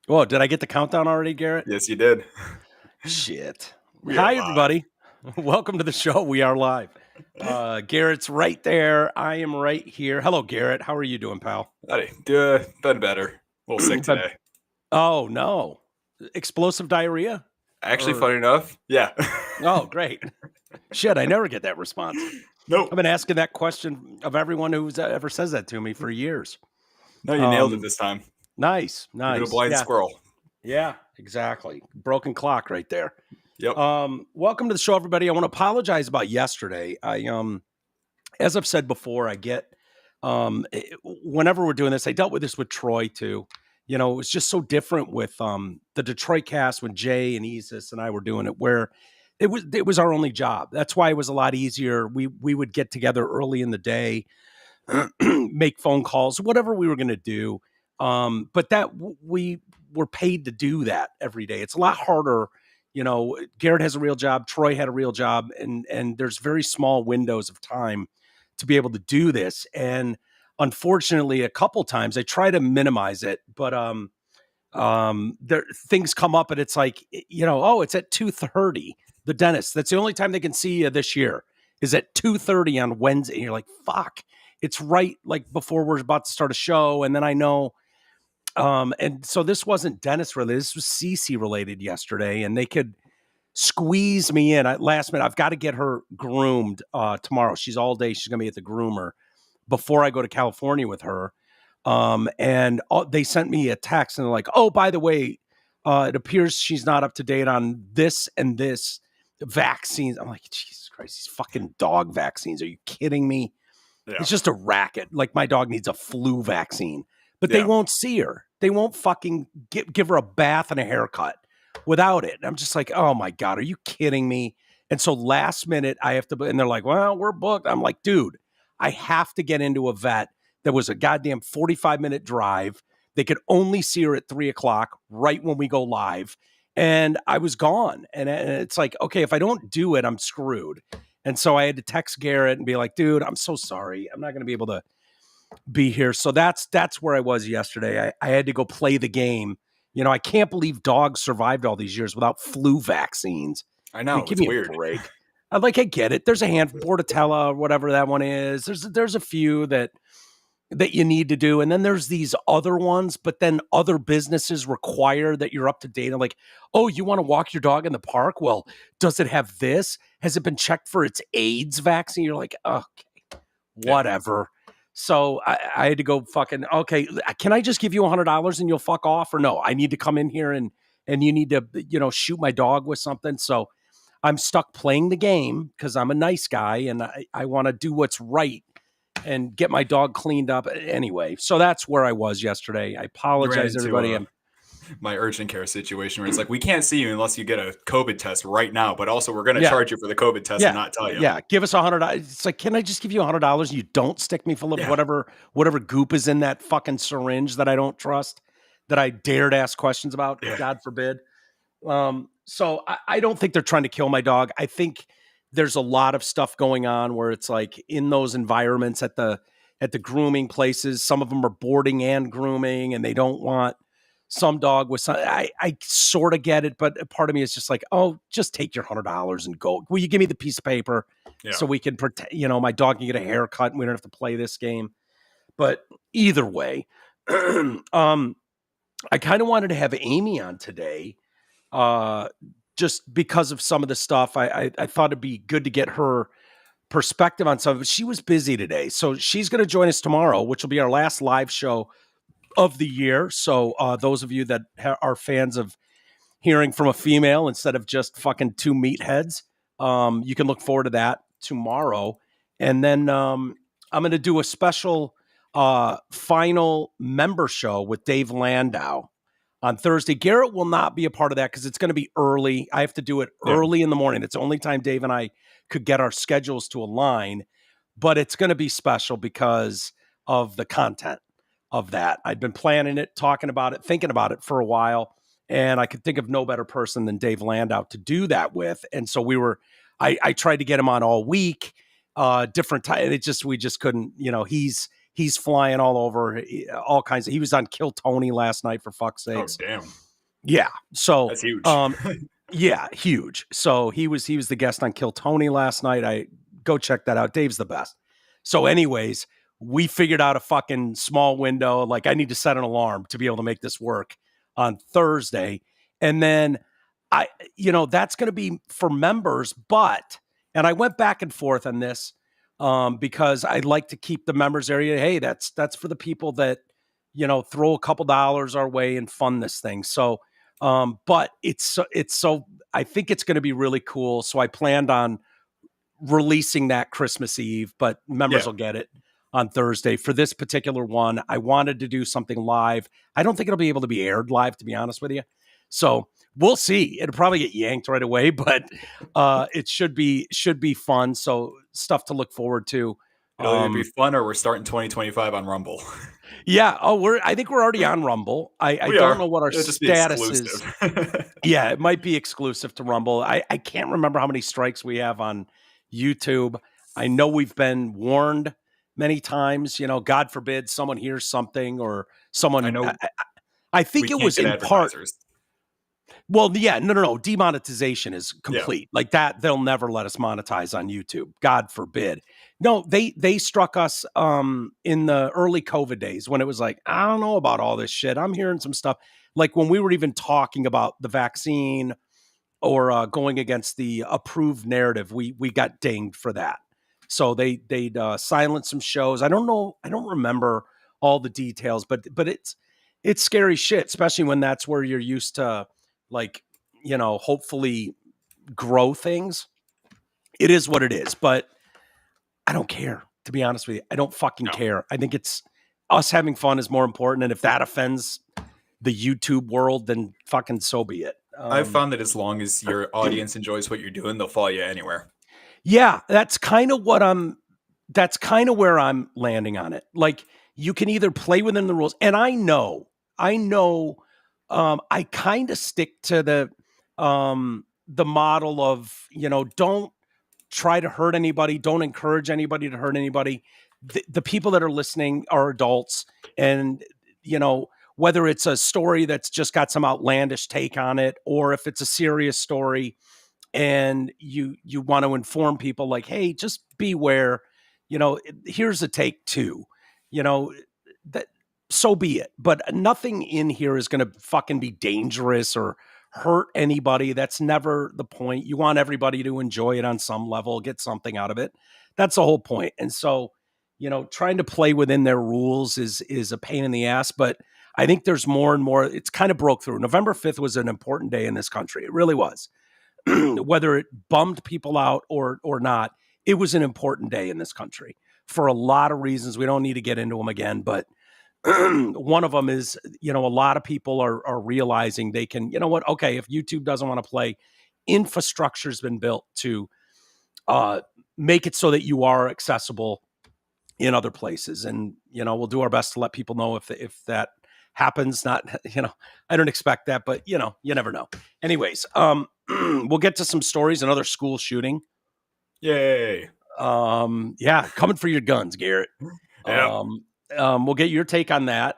Whoa, did I get the countdown already, Garrett? Yes, you did. Shit. We are Hi, live. everybody. Welcome to the show. We are live. Garrett's right there. I am right here. Hello, Garrett. How are you doing, pal? Howdy. Been better. A little sick today. Oh, no. Explosive diarrhea? Actually, Or funny enough, yeah. Oh, great. Shit, I never get that response. Nope. I've been asking that question of everyone who's ever says that to me for years. No, you nailed it this time. Nice. Even a blind Yeah. squirrel. Yeah, exactly. Broken clock right there. Yep. Welcome to the show, everybody. I want to apologize about yesterday. As I've said before, I get whenever we're doing this, I dealt with this with Troy too. You know, it was just so different with the Detroit cast when Jay and Isis and I were doing it, where it was our only job. That's why it was a lot easier. We would get together early in the day, make phone calls, whatever we were going to do. But we were paid to do that every day. It's a lot harder. You know, Garrett has a real job. Troy had a real job, and there's very small windows of time to be able to do this. And unfortunately, a couple times I try to minimize it, but there things come up, and it's like, oh, it's at 2:30. The dentist. That's the only time they can see you this year is at 2:30 on Wednesday. And you're like, fuck. It's right like before we're about to start a show, and then I know. And so this wasn't dentist related. This was CC related yesterday, and they could squeeze me in at last minute. I've got to get her groomed tomorrow. She's all day. She's going to be at the groomer before I go to California with her. And they sent me a text, and they're like, oh, by the way, it appears she's not up to date on this and this vaccines. I'm like, Jesus Christ, these fucking dog vaccines. Are you kidding me? Yeah. It's just a racket. Like, my dog needs a flu vaccine, but they won't see her. They won't fucking give her a bath and a haircut without it. I'm just like, oh my God, are you kidding me? And so last minute I have to, and they're like, well, we're booked. I'm like, dude, I have to get into a vet that was a goddamn 45-minute drive. They could only see her at 3:00 right when we go live. And I was gone. And it's like, okay, if I don't do it, I'm screwed. And so I had to text Garrett and be like, dude, I'm so sorry. I'm not going to be able to be here. So that's where I was yesterday. I had to go play the game. You know, I can't believe dogs survived all these years without flu vaccines. I know. Give me weird. a break. I get it. There's a handful, Bordetella, whatever that one is. There's a few that you need to do. And then there's these other ones, but then other businesses require that you're up to date. I'm like, oh, you want to walk your dog in the park? Well, does it have this? Has it been checked for its AIDS vaccine? You're like, okay, whatever. Yeah. So I had to go fucking, okay, can I just give you $100 and you'll fuck off? Or no, I need to come in here and you need to, shoot my dog with something. So I'm stuck playing the game because I'm a nice guy and I want to do what's right and get my dog cleaned up anyway. So that's where I was yesterday. I apologize, everybody. My urgent care situation where it's like, we can't see you unless you get a COVID test right now, but also we're going to charge you for the COVID test and not tell you. Yeah, give us $100. It's like, can I just give you $100 and you don't stick me full of whatever goop is in that fucking syringe that I don't trust, that I dared ask questions about, God forbid. So I don't think they're trying to kill my dog. I think there's a lot of stuff going on where it's like in those environments at the grooming places, some of them are boarding and grooming, and they don't want some dog with some. I sort of get it, but part of me is just like, oh, just take your $100 and go. Will you give me the piece of paper so we can protect, my dog can get a haircut and we don't have to play this game. But either way, I kind of wanted to have Amy on today, just because of some of the stuff. I thought it'd be good to get her perspective on some of it. She was busy today, so she's going to join us tomorrow, which will be our last live show of the year. So those of you that are fans of hearing from a female instead of just fucking two meatheads, you can look forward to that tomorrow. And then I'm going to do a special final member show with Dave Landau on Thursday. Garrett will not be a part of that because it's going to be early. I have to do it early in the morning. It's the only time Dave and I could get our schedules to align, but it's going to be special because of the content of that. I'd been planning it, talking about it, thinking about it for a while, and I could think of no better person than Dave Landau to do that with. And so I tried to get him on all week, different time. We just couldn't, he's He's flying all over, all kinds of. He was on Kill Tony last night, for fuck's Oh, sakes. damn. Yeah. So that's huge. Yeah, huge. So he was the guest on Kill Tony last night. I go check that out. Dave's the best. So, anyways, we figured out a fucking small window. Like, I need to set an alarm to be able to make this work on Thursday. And then that's going to be for members, and I went back and forth on this because I'd like to keep the members area. Hey, that's for the people that, throw a couple dollars our way and fund this thing. So, but it's so, I think it's going to be really cool. So I planned on releasing that Christmas Eve, but members will get it on Thursday. For this particular one, I wanted to do something live. I don't think it'll be able to be aired live, to be honest with you. So we'll see. It'll probably get yanked right away, but it should be fun. So stuff to look forward to. It'll either be fun or we're starting 2025 on Rumble. Yeah. Oh, I think we're already on Rumble. I don't know what our status is. Yeah, it might be exclusive to Rumble. I can't remember how many strikes we have on YouTube. I know we've been warned many times, God forbid someone hears something or someone. I know. I think it was in part. Well, yeah, no. Demonetization is complete. Like that, they'll never let us monetize on YouTube. God forbid. No, they struck us in the early COVID days when it was like, I don't know about all this shit. I'm hearing some stuff. Like when we were even talking about the vaccine or going against the approved narrative, we got dinged for that. So they'd silence some shows. I don't know. I don't remember all the details, but it's scary shit, especially when that's where you're used to, like, hopefully grow things. It is what it is, but I don't care, to be honest with you. I don't fucking care. I think it's us having fun is more important. And if that offends the YouTube world, then fucking so be it. I've found that as long as your audience enjoys what you're doing, they'll follow you anywhere. Yeah, that's kind of where I'm landing on it. Like, you can either play within the rules, and I know, I kind of stick to the model of, don't try to hurt anybody. Don't encourage anybody to hurt anybody. The people that are listening are adults, and, whether it's a story that's just got some outlandish take on it, or if it's a serious story and you want to inform people like, hey, just beware, here's a take too, that so be it. But nothing in here is going to fucking be dangerous or hurt anybody. That's never the point. You want everybody to enjoy it on some level, get something out of it. That's the whole point. And so, trying to play within their rules is a pain in the ass, but I think there's more and more. It's kind of broke through. November 5th was an important day in this country. It really was. Whether it bummed people out or not, it was an important day in this country for a lot of reasons. We don't need to get into them again, but one of them is, a lot of people are realizing they can, okay, if YouTube doesn't want to play, infrastructure's been built to make it so that you are accessible in other places. And, we'll do our best to let people know if that happens. Not, I don't expect that, but you never know. Anyways, we'll get to some stories. Another school shooting. Yay. Coming for your guns, Garrett. Yeah. We'll get your take on that.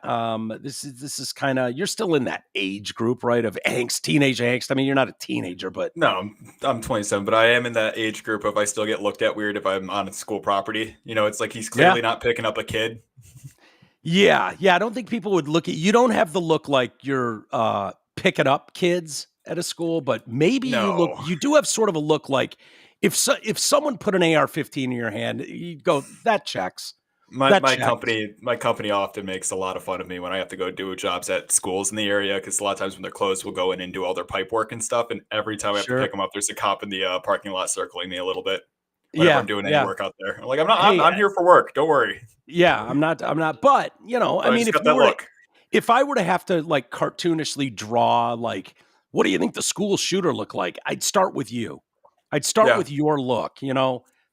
This is kind of, you're still in that age group, right? Of angst, teenage angst. I mean, you're not a teenager, but no, I'm 27, but I am in that age group of I still get looked at weird if I'm on a school property. It's like he's clearly not picking up a kid. Yeah. I don't think people would look at you. Don't have the look like you're picking up kids at a school, but maybe you do have sort of a look like if someone put an AR-15 in your hand, you'd go, that checks. My company often makes a lot of fun of me when I have to go do jobs at schools in the area, because a lot of times when they're closed, we'll go in and do all their pipe work and stuff. And every time I have to pick them up, there's a cop in the parking lot circling me a little bit whenever I'm doing any work out there. I'm like, I'm here for work. Don't worry. Yeah, I'm not. But I mean, if I were to have to like cartoonishly draw, like, what do you think the school shooter looked like? I'd start with you. I'd start with your look.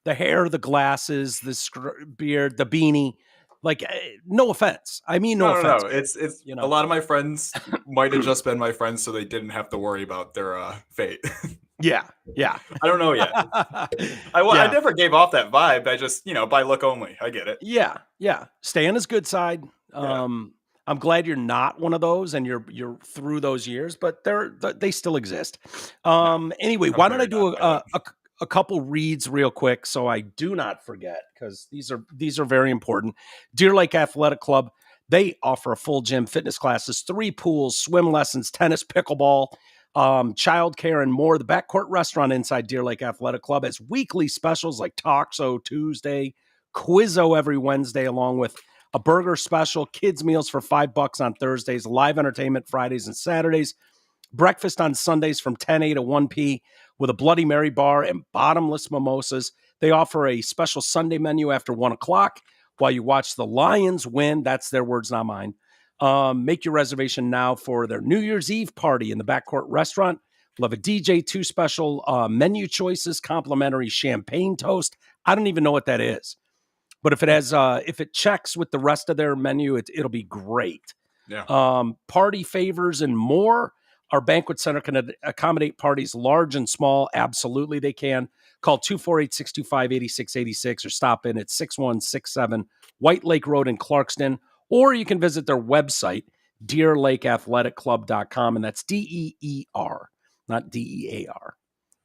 The hair, the glasses, the beard, the beanie, Like, no offense. I mean, no offense. No. It's a lot of my friends might have just been my friends, so they didn't have to worry about their fate. Yeah. I don't know yet. I never gave off that vibe. I just, by look only. I get it. Yeah. Stay on his good side. I'm glad you're not one of those and you're through those years, but they still exist. Anyway, why don't I do a couple reads real quick so I do not forget, because these are very important. Deer Lake Athletic Club, they offer a full gym, fitness classes, 3 pools, swim lessons, tennis, pickleball, childcare, and more. The Backcourt Restaurant inside Deer Lake Athletic Club has weekly specials like Talkso Tuesday, Quizzo every Wednesday, along with a burger special, kids meals for $5 on Thursdays, live entertainment Fridays and Saturdays, breakfast on Sundays from 10 a to 1 p with a Bloody Mary bar and bottomless mimosas. They offer a special Sunday menu after 1 o'clock while you watch the Lions win. That's their words, not mine. Make your reservation now for their New Year's Eve party in the Backcourt Restaurant. We'll have a DJ, 2 special menu choices, complimentary champagne toast. I don't even know what that is, but if it checks with the rest of their menu, it'll be great. Yeah. Party favors and more. Our banquet center can accommodate parties large and small. Absolutely, they can. Call 248-625-8686 or stop in at 6167 White Lake Road in Clarkston. Or you can visit their website, deerlakeathletic.club.com, and that's DEER, not DEAR.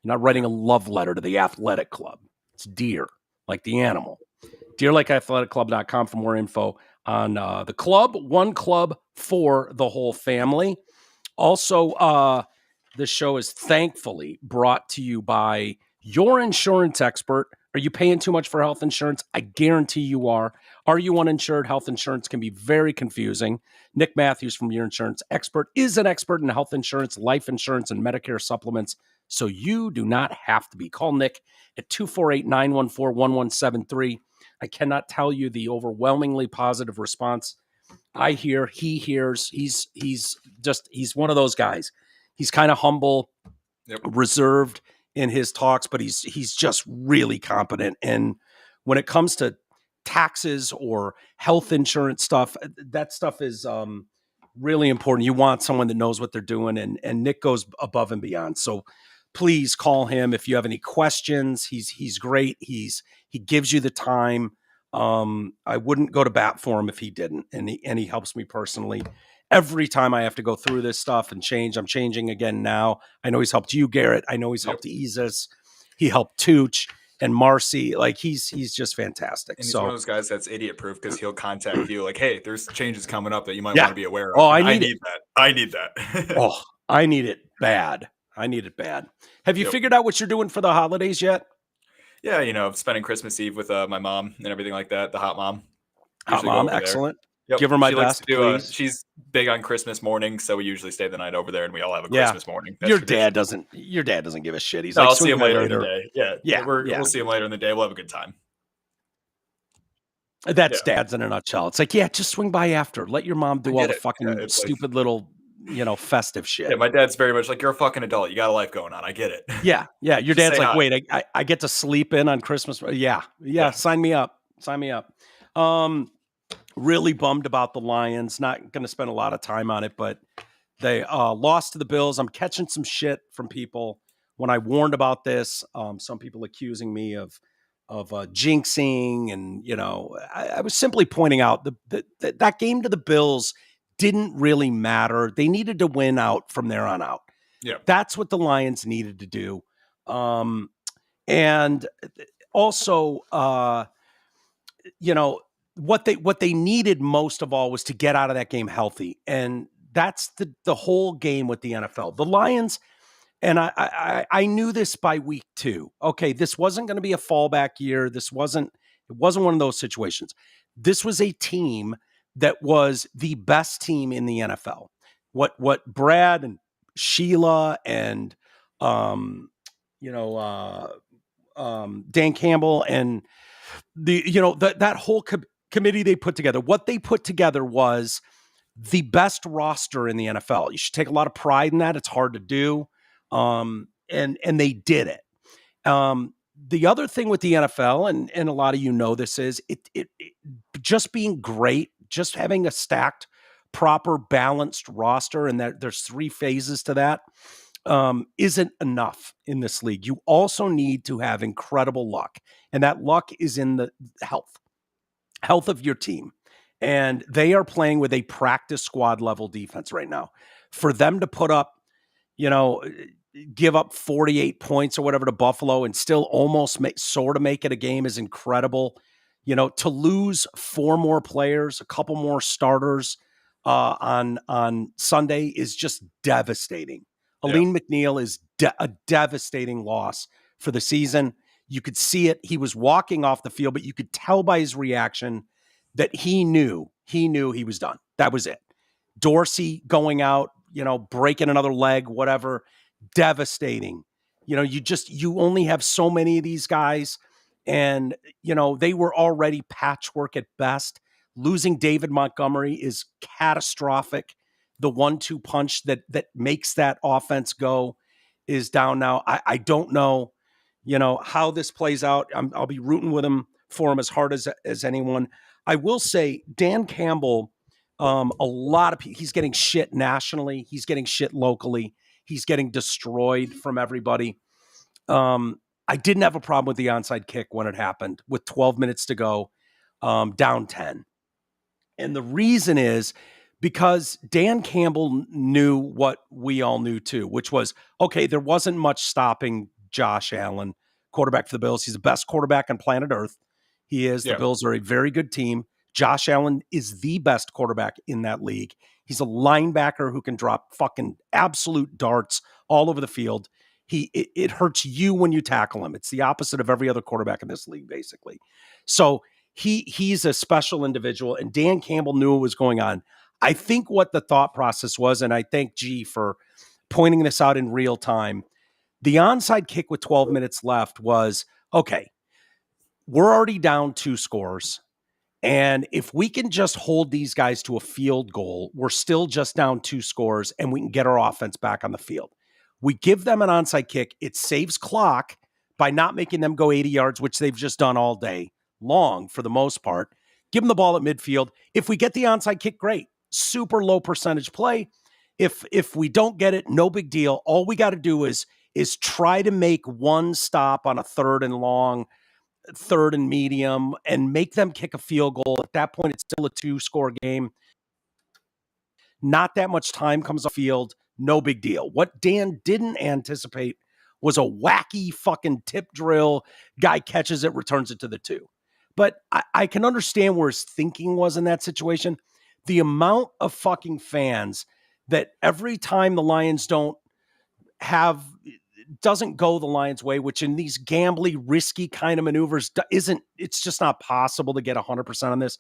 You're not writing a love letter to the athletic club. It's deer, like the animal. deerlakeathletic.club.com for more info on the club. One club for the whole family. Also, this show is thankfully brought to you by your insurance expert. Are you paying too much for health insurance? I guarantee you are. Are you uninsured? Health insurance can be very confusing. Nick Matthews from Your Insurance Expert is an expert in health insurance, life insurance, and Medicare supplements, so you do not have to be. Call Nick at 248-914-1173. I cannot tell you the overwhelmingly positive response I hear, he hears. He's one of those guys. He's kind of humble, reserved in his talks, but he's just really competent. And when it comes to taxes or health insurance stuff, that stuff is really important. You want someone that knows what they're doing, and Nick goes above and beyond. So please call him if you have any questions. He's great. He gives you the time. I wouldn't go to bat for him if he didn't. And he helps me personally. Every time I have to go through this stuff and change, I'm changing again now. I know he's helped you, Garrett. I know he's helped Isis. He helped Tooch and Marcy. Like he's just fantastic. And he's one of those guys that's idiot proof, because he'll contact you like, hey, there's changes coming up that you might want to be aware of. Oh, I need that. I need that. Oh, I need it bad. Have you figured out what you're doing for the holidays yet? Yeah, spending Christmas Eve with my mom and everything like that. The hot mom. Hot mom, excellent. Yep. Give her my best, please. She's big on Christmas morning, so we usually stay the night over there, and we all have a Christmas morning. Your dad doesn't give a shit. He's like, I'll see him later in the day. We'll see him later in the day. We'll have a good time. That's dads in a nutshell. It's like, just swing by after. Let your mom do all the fucking stupid little, festive shit. Yeah, my dad's very much like, you're a fucking adult. You got a life going on. I get it. Yeah. Your dad's like, wait, I get to sleep in on Christmas. Yeah. Sign me up. Really bummed about the Lions. Not going to spend a lot of time on it, but they lost to the Bills. I'm catching some shit from people when I warned about this. Some people accusing me of jinxing, and I was simply pointing out that game to the Bills didn't really matter. They needed to win out from there on out. Yeah, that's what the Lions needed to do. And also, what they needed most of all was to get out of that game healthy. And that's the whole game with the NFL. The Lions, and I knew this by week 2. Okay, this wasn't going to be a fallback year. It wasn't one of those situations. This was a team that was the best team in the NFL. What Brad and Sheila and Dan Campbell and that whole committee they put together, what they put together was the best roster in the NFL. You should take a lot of pride in that. It's hard to do. And they did it. the other thing with the NFL, and a lot of this is it just being great, just having a stacked, proper, balanced roster, and that there's 3 phases to that, isn't enough in this league. You also need to have incredible luck, and that luck is in the health of your team. And they are playing with a practice squad level defense right now. For them to put up, give up 48 points or whatever to Buffalo and still almost make it a game is incredible. To lose 4 more players, a couple more starters on Sunday is just devastating. Aline McNeil is a devastating loss for the season. You could see it. He was walking off the field, but you could tell by his reaction that he knew he was done. That was it. Dorsey going out, breaking another leg, whatever, devastating. You only have so many of these guys, and, they were already patchwork at best. Losing David Montgomery is catastrophic. The 1-2 punch that makes that offense go is down now. I don't know, how this plays out. I'll be rooting for him as hard as anyone. I will say Dan Campbell, a lot of people, he's getting shit nationally. He's getting shit locally. He's getting destroyed from everybody. I didn't have a problem with the onside kick when it happened with 12 minutes to go, down 10. And the reason is because Dan Campbell knew what we all knew too, which was, okay, there wasn't much stopping Josh Allen, quarterback for the Bills. He's the best quarterback on planet Earth. He is. The Bills are a very good team. Josh Allen is the best quarterback in that league. He's a linebacker who can drop fucking absolute darts all over the field. It hurts you when you tackle him. It's the opposite of every other quarterback in this league, basically. So he's a special individual, and Dan Campbell knew what was going on. I think what the thought process was, and I thank G for pointing this out in real time, the onside kick with 12 minutes left was, okay, we're already down 2 scores. And if we can just hold these guys to a field goal, we're still just down 2 scores and we can get our offense back on the field. We give them an onside kick. It saves clock by not making them go 80 yards, which they've just done all day long for the most part. Give them the ball at midfield. If we get the onside kick, great. Super low percentage play. If we don't get it, no big deal. All we got to do is try to make one stop on a 3rd and long, 3rd and medium, and make them kick a field goal. At that point, it's still a 2-score game. Not that much time comes off field. No big deal. What Dan didn't anticipate was a wacky fucking tip drill. Guy catches it, returns it to the 2. But I can understand where his thinking was in that situation. The amount of fucking fans that every time the Lions doesn't go the Lions' way, which in these gambly, risky kind of maneuvers it's just not possible to get 100% on this.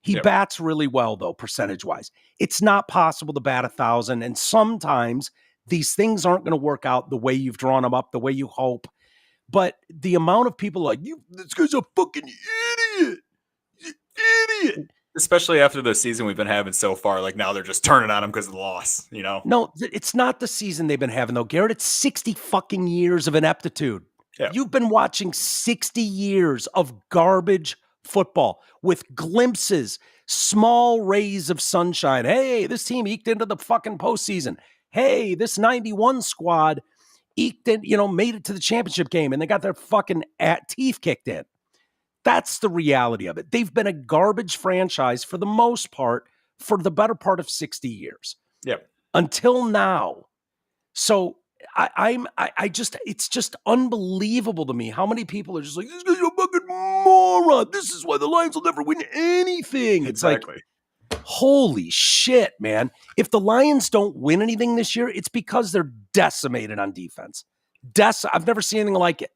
He bats really well, though, percentage-wise. It's not possible to bat 1,000, and sometimes these things aren't going to work out the way you've drawn them up, the way you hope. But the amount of people like, this guy's a fucking idiot. Idiot. Especially after the season we've been having so far, like now they're just turning on him because of the loss, No, it's not the season they've been having, though, Garrett. It's 60 fucking years of ineptitude. Yeah. You've been watching 60 years of garbage football with glimpses, small rays of sunshine. Hey, this team eked into the fucking postseason. Hey, this 91 squad eked in, made it to the championship game, and they got their fucking teeth kicked in. That's the reality of it. They've been a garbage franchise for the most part for the better part of 60 years. Yep. Until now. So it's just unbelievable to me how many people are just like, this guy's a fucking moron. This is why the Lions will never win anything. It's exactly. Like, holy shit, man. If the Lions don't win anything this year, it's because they're decimated on defense. I've never seen anything like it.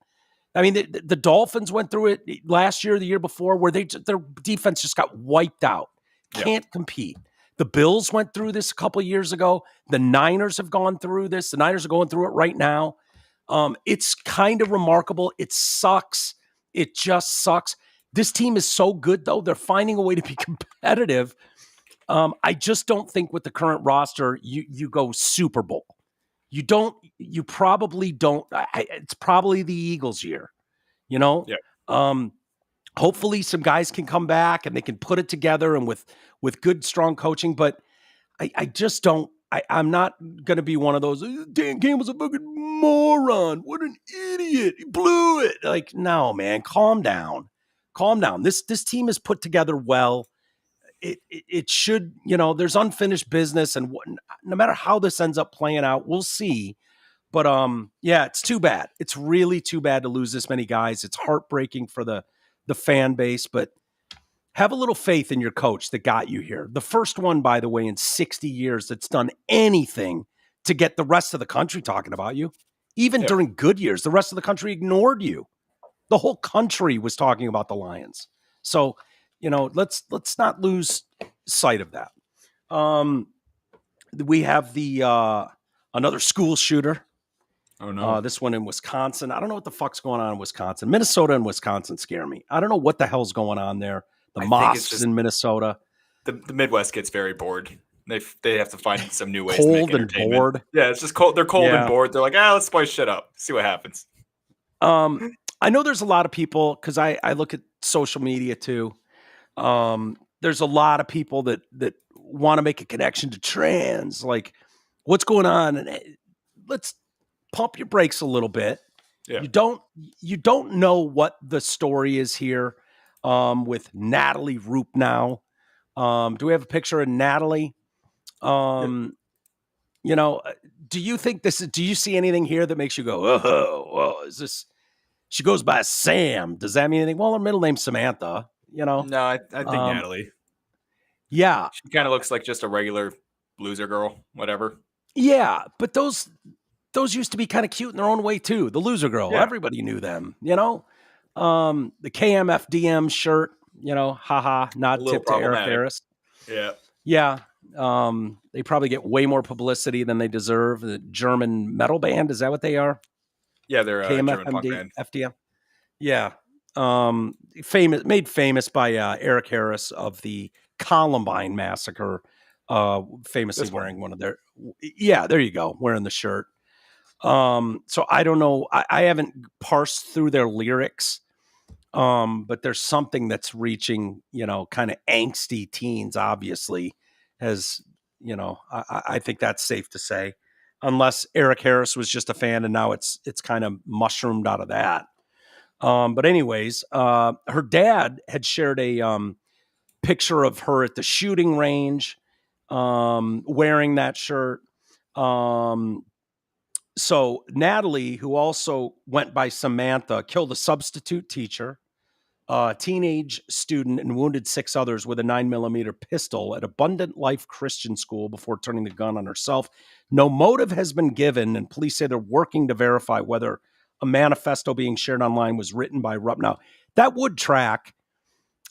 I mean, the Dolphins went through it last year, the year before, where their defense just got wiped out. Can't compete. The Bills went through this a couple of years ago. The Niners have gone through this. The Niners are going through it right now. It's kind of remarkable. It sucks. It just sucks. This team is so good, though. They're finding a way to be competitive. I just don't think with the current roster, you go Super Bowl. You probably don't. It's probably the Eagles' year. you know? Yeah. Hopefully some guys can come back and they can put it together and with good, strong coaching. But I just don't. I'm not going to be one of those. Dan Campbell's a fucking moron. What an idiot. He blew it. Like, no, man, calm down. Calm down. This team is put together well. It should, there's unfinished business, and no matter how this ends up playing out, we'll see. But yeah, it's too bad. It's really too bad to lose this many guys. It's heartbreaking for the fan base, but have a little faith in your coach that got you here. The first one, by the way, in 60 years that's done anything to get the rest of the country talking about you. Even during good years, the rest of the country ignored you. The whole country was talking about the Lions. So, let's not lose sight of that. We have the another school shooter. Oh, no. This one in Wisconsin. I don't know what the fuck's going on in Wisconsin. Minnesota and Wisconsin scare me. I don't know what the hell's going on there. The mosques in Minnesota. The Midwest gets very bored. They have to find some new ways cold to make entertainment. And bored. Yeah, it's just cold. They're cold and bored. They're like, let's spice shit up. See what happens. I know there's a lot of people, because I look at social media too. There's a lot of people that want to make a connection to trans. Like, what's going on? And let's pump your brakes a little bit. Yeah. You don't know what the story is here with Natalie Roop now. Do we have a picture of Natalie? Do you think do you see anything here that makes you go, oh, is this, she goes by Sam. Does that mean anything? Well, her middle name's Samantha, No, I think Natalie. Yeah. She kind of looks like just a regular loser girl, whatever. Yeah, but those used to be kind of cute in their own way too. The loser girl, everybody knew them, The KMFDM shirt, haha, not tip to Eric Harris. Yeah. Yeah. They probably get way more publicity than they deserve. The German metal band, is that what they are? Yeah, they're a German punk band. FDM. Yeah. Made famous by Eric Harris of the Columbine Massacre, famously wearing one of their, there you go, wearing the shirt. So I don't know. I haven't parsed through their lyrics, but there's something that's reaching, kind of angsty teens, obviously, as, I think that's safe to say, unless Eric Harris was just a fan and now it's kind of mushroomed out of that. But anyways, her dad had shared a picture of her at the shooting range, wearing that shirt. So Natalie, who also went by Samantha, killed a substitute teacher, a teenage student, and wounded 6 others with a 9mm pistol at Abundant Life Christian School before turning the gun on herself. No motive has been given, and police say they're working to verify whether a manifesto being shared online was written by Rupp. Now, that would track.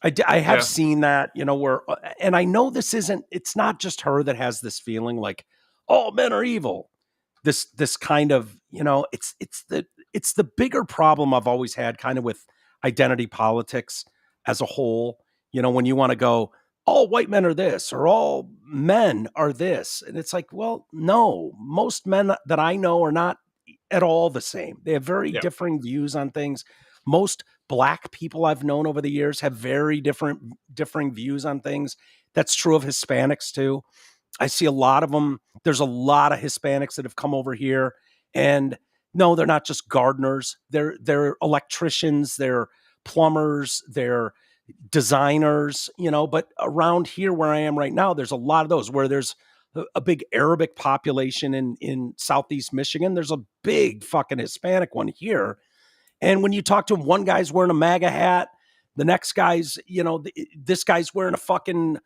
I have seen that, and I know it's not just her that has this feeling like all men are evil. This kind of, it's the bigger problem I've always had kind of with identity politics as a whole. When you want to go, all white men are this or all men are this. And it's like, well, no, most men that I know are not at all the same. They have very differing views on things. Most Black people I've known over the years have very differing views on things. That's true of Hispanics too. I see a lot of them. There's a lot of Hispanics that have come over here, and no, they're not just gardeners. They're electricians, they're plumbers, they're designers, but around here where I am right now, there's a lot of those. Where there's a big Arabic population in Southeast Michigan, there's a big fucking Hispanic one here. And when you talk to him, one guy's wearing a MAGA hat, the next guy's, this guy's wearing a fucking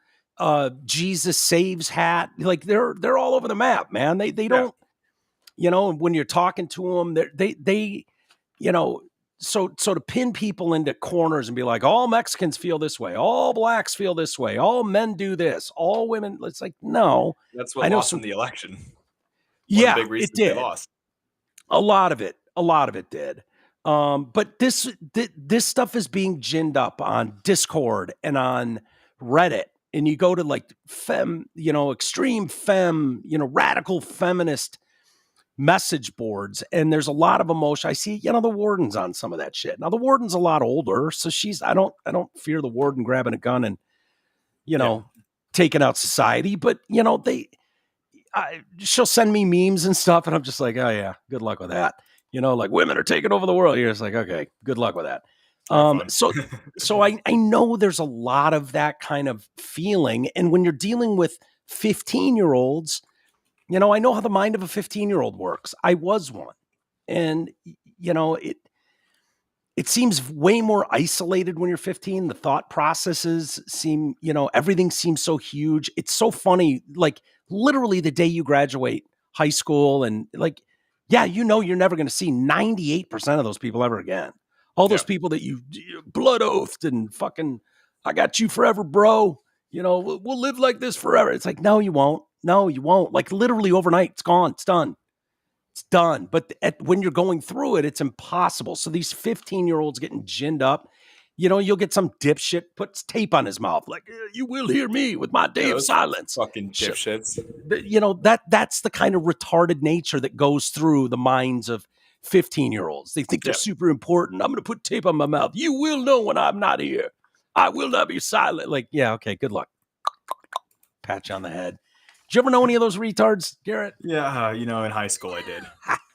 Jesus Saves hat. Like they're all over the map, man. They don't, when you're talking to them, they so to pin people into corners and be like, all Mexicans feel this way, all Blacks feel this way, all men do this, all women. It's like, no. That's what lost in the election. Yeah, big reasons it did. They lost. A lot of it did. But this stuff is being ginned up on Discord and on Reddit. And you go to like extreme femme, radical feminist message boards, and there's a lot of emotion. I see, the warden's on some of that shit. Now the warden's a lot older, so I don't fear the warden grabbing a gun and, taking out society, but she'll send me memes and stuff, and I'm just like, oh yeah, good luck with that. Like women are taking over the world. You're just like, okay, good luck with that. So I know there's a lot of that kind of feeling. And when you're dealing with 15-year-olds, I know how the mind of a 15-year-old works. I was one. And, it seems way more isolated when you're 15. The thought processes seem, everything seems so huge. It's so funny. Like literally the day you graduate high school and like, yeah, you're never going to see 98% of those people ever again. All those people that you blood oathed and fucking, I got you forever, bro. We'll live like this forever. It's like, no, you won't. No, you won't. Like literally overnight, it's gone. It's done. It's done. But when you're going through it, it's impossible. So these 15-year-olds getting ginned up, you'll get some dipshit puts tape on his mouth. Like, you will hear me with my day of silence. Fucking dipshits. That's the kind of retarded nature that goes through the minds of 15-year-olds. They think they're super important. I'm going to put tape on my mouth. You will know when I'm not here. I will not be silent. Like, yeah, okay, good luck. Pat you on the head. Did you ever know any of those retards, Garrett? Yeah, in high school I did.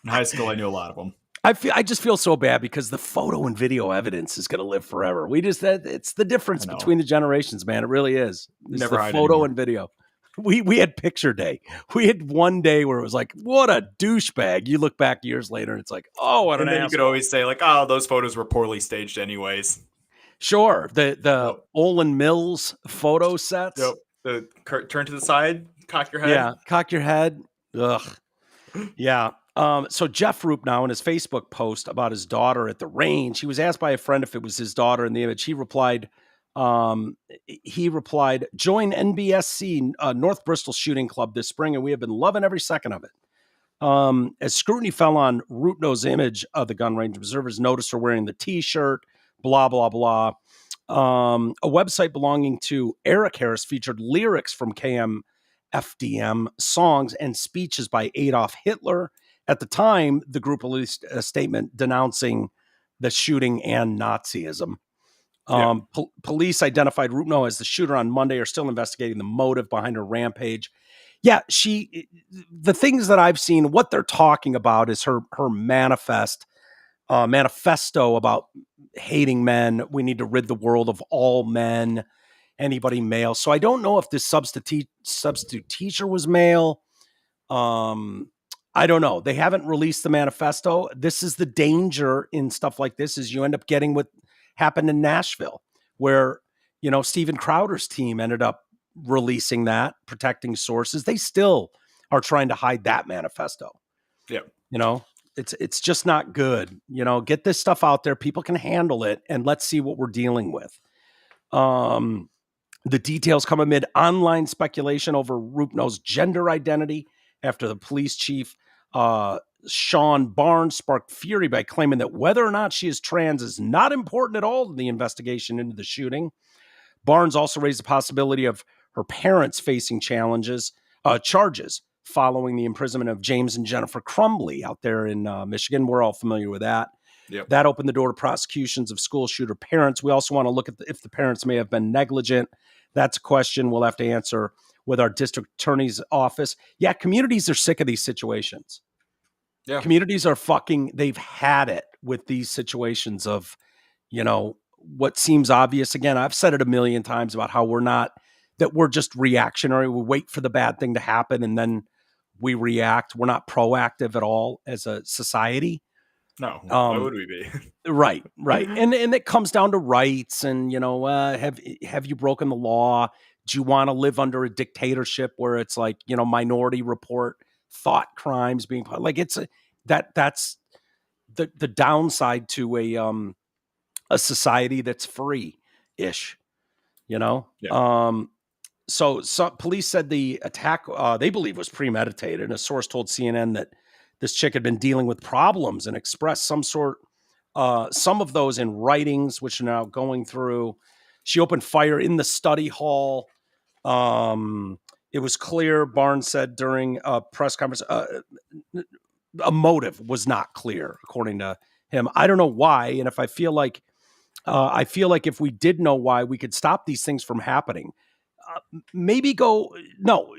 In high school I knew a lot of them. I just feel so bad because the photo and video evidence is going to live forever. It's the difference between the generations, man. It really is. It's Never the photo and video. We had picture day. We had one day where it was like, what a douchebag. You look back years later and it's like, oh, what an asshole. And then you could always say like, oh, those photos were poorly staged anyways. Sure. The Olin Mills photo sets. Yep. The turn to the side, cock your head. Yeah, cock your head. Ugh. Yeah. So Jeff Roop now in his Facebook post about his daughter at the range, he was asked by a friend if it was his daughter in the image. He replied, join NBSC North Bristol Shooting Club this spring, and we have been loving every second of it. As scrutiny fell on Roopno's image of the gun range, observers noticed her wearing the T-shirt, blah, blah, blah. A website belonging to Eric Harris featured lyrics from KMFDM songs and speeches by Adolf Hitler. At the time, the group released a statement denouncing the shooting and Nazism. Police identified Roopno as the shooter on Monday, are still investigating the motive behind her rampage. Yeah, the things that I've seen, what they're talking about is her manifesto about hating men. We need to rid the world of all men, anybody male. So I don't know if this substitute teacher was male. I don't know. They haven't released the manifesto. This is the danger in stuff like this, is you end up getting what happened in Nashville, where, Steven Crowder's team ended up releasing that, protecting sources. They still are trying to hide that manifesto. Yeah. It's just not good. Get this stuff out there. People can handle it, and let's see what we're dealing with. The details come amid online speculation over Roopno's gender identity after the police chief, Sean Barnes, sparked fury by claiming that whether or not she is trans is not important at all in the investigation into the shooting. Barnes also raised the possibility of her parents facing charges following the imprisonment of James and Jennifer Crumbly out there in Michigan. We're all familiar with that. Yep. That opened the door to prosecutions of school shooter parents. We also want to look at if the parents may have been negligent. That's a question we'll have to answer with our district attorney's office. Yeah, communities are sick of these situations. Yeah. Communities are they've had it with these situations of, what seems obvious. Again, I've said it a million times about how we're just reactionary. We wait for the bad thing to happen and then we react. We're not proactive at all as a society. No, why would we be? Right. And it comes down to rights and, have you broken the law? Do you want to live under a dictatorship where it's like, Minority Report thought crimes being like that's the downside to a society that's free-ish, Yeah. So police said the attack, they believe, was premeditated. And a source told CNN that this chick had been dealing with problems and expressed some of those in writings, which are now going through. She opened fire in the study hall. It was clear, Barnes said during a press conference, a motive was not clear, according to him. I don't know why. And if I feel like if we did know why, we could stop these things from happening. Maybe go, no,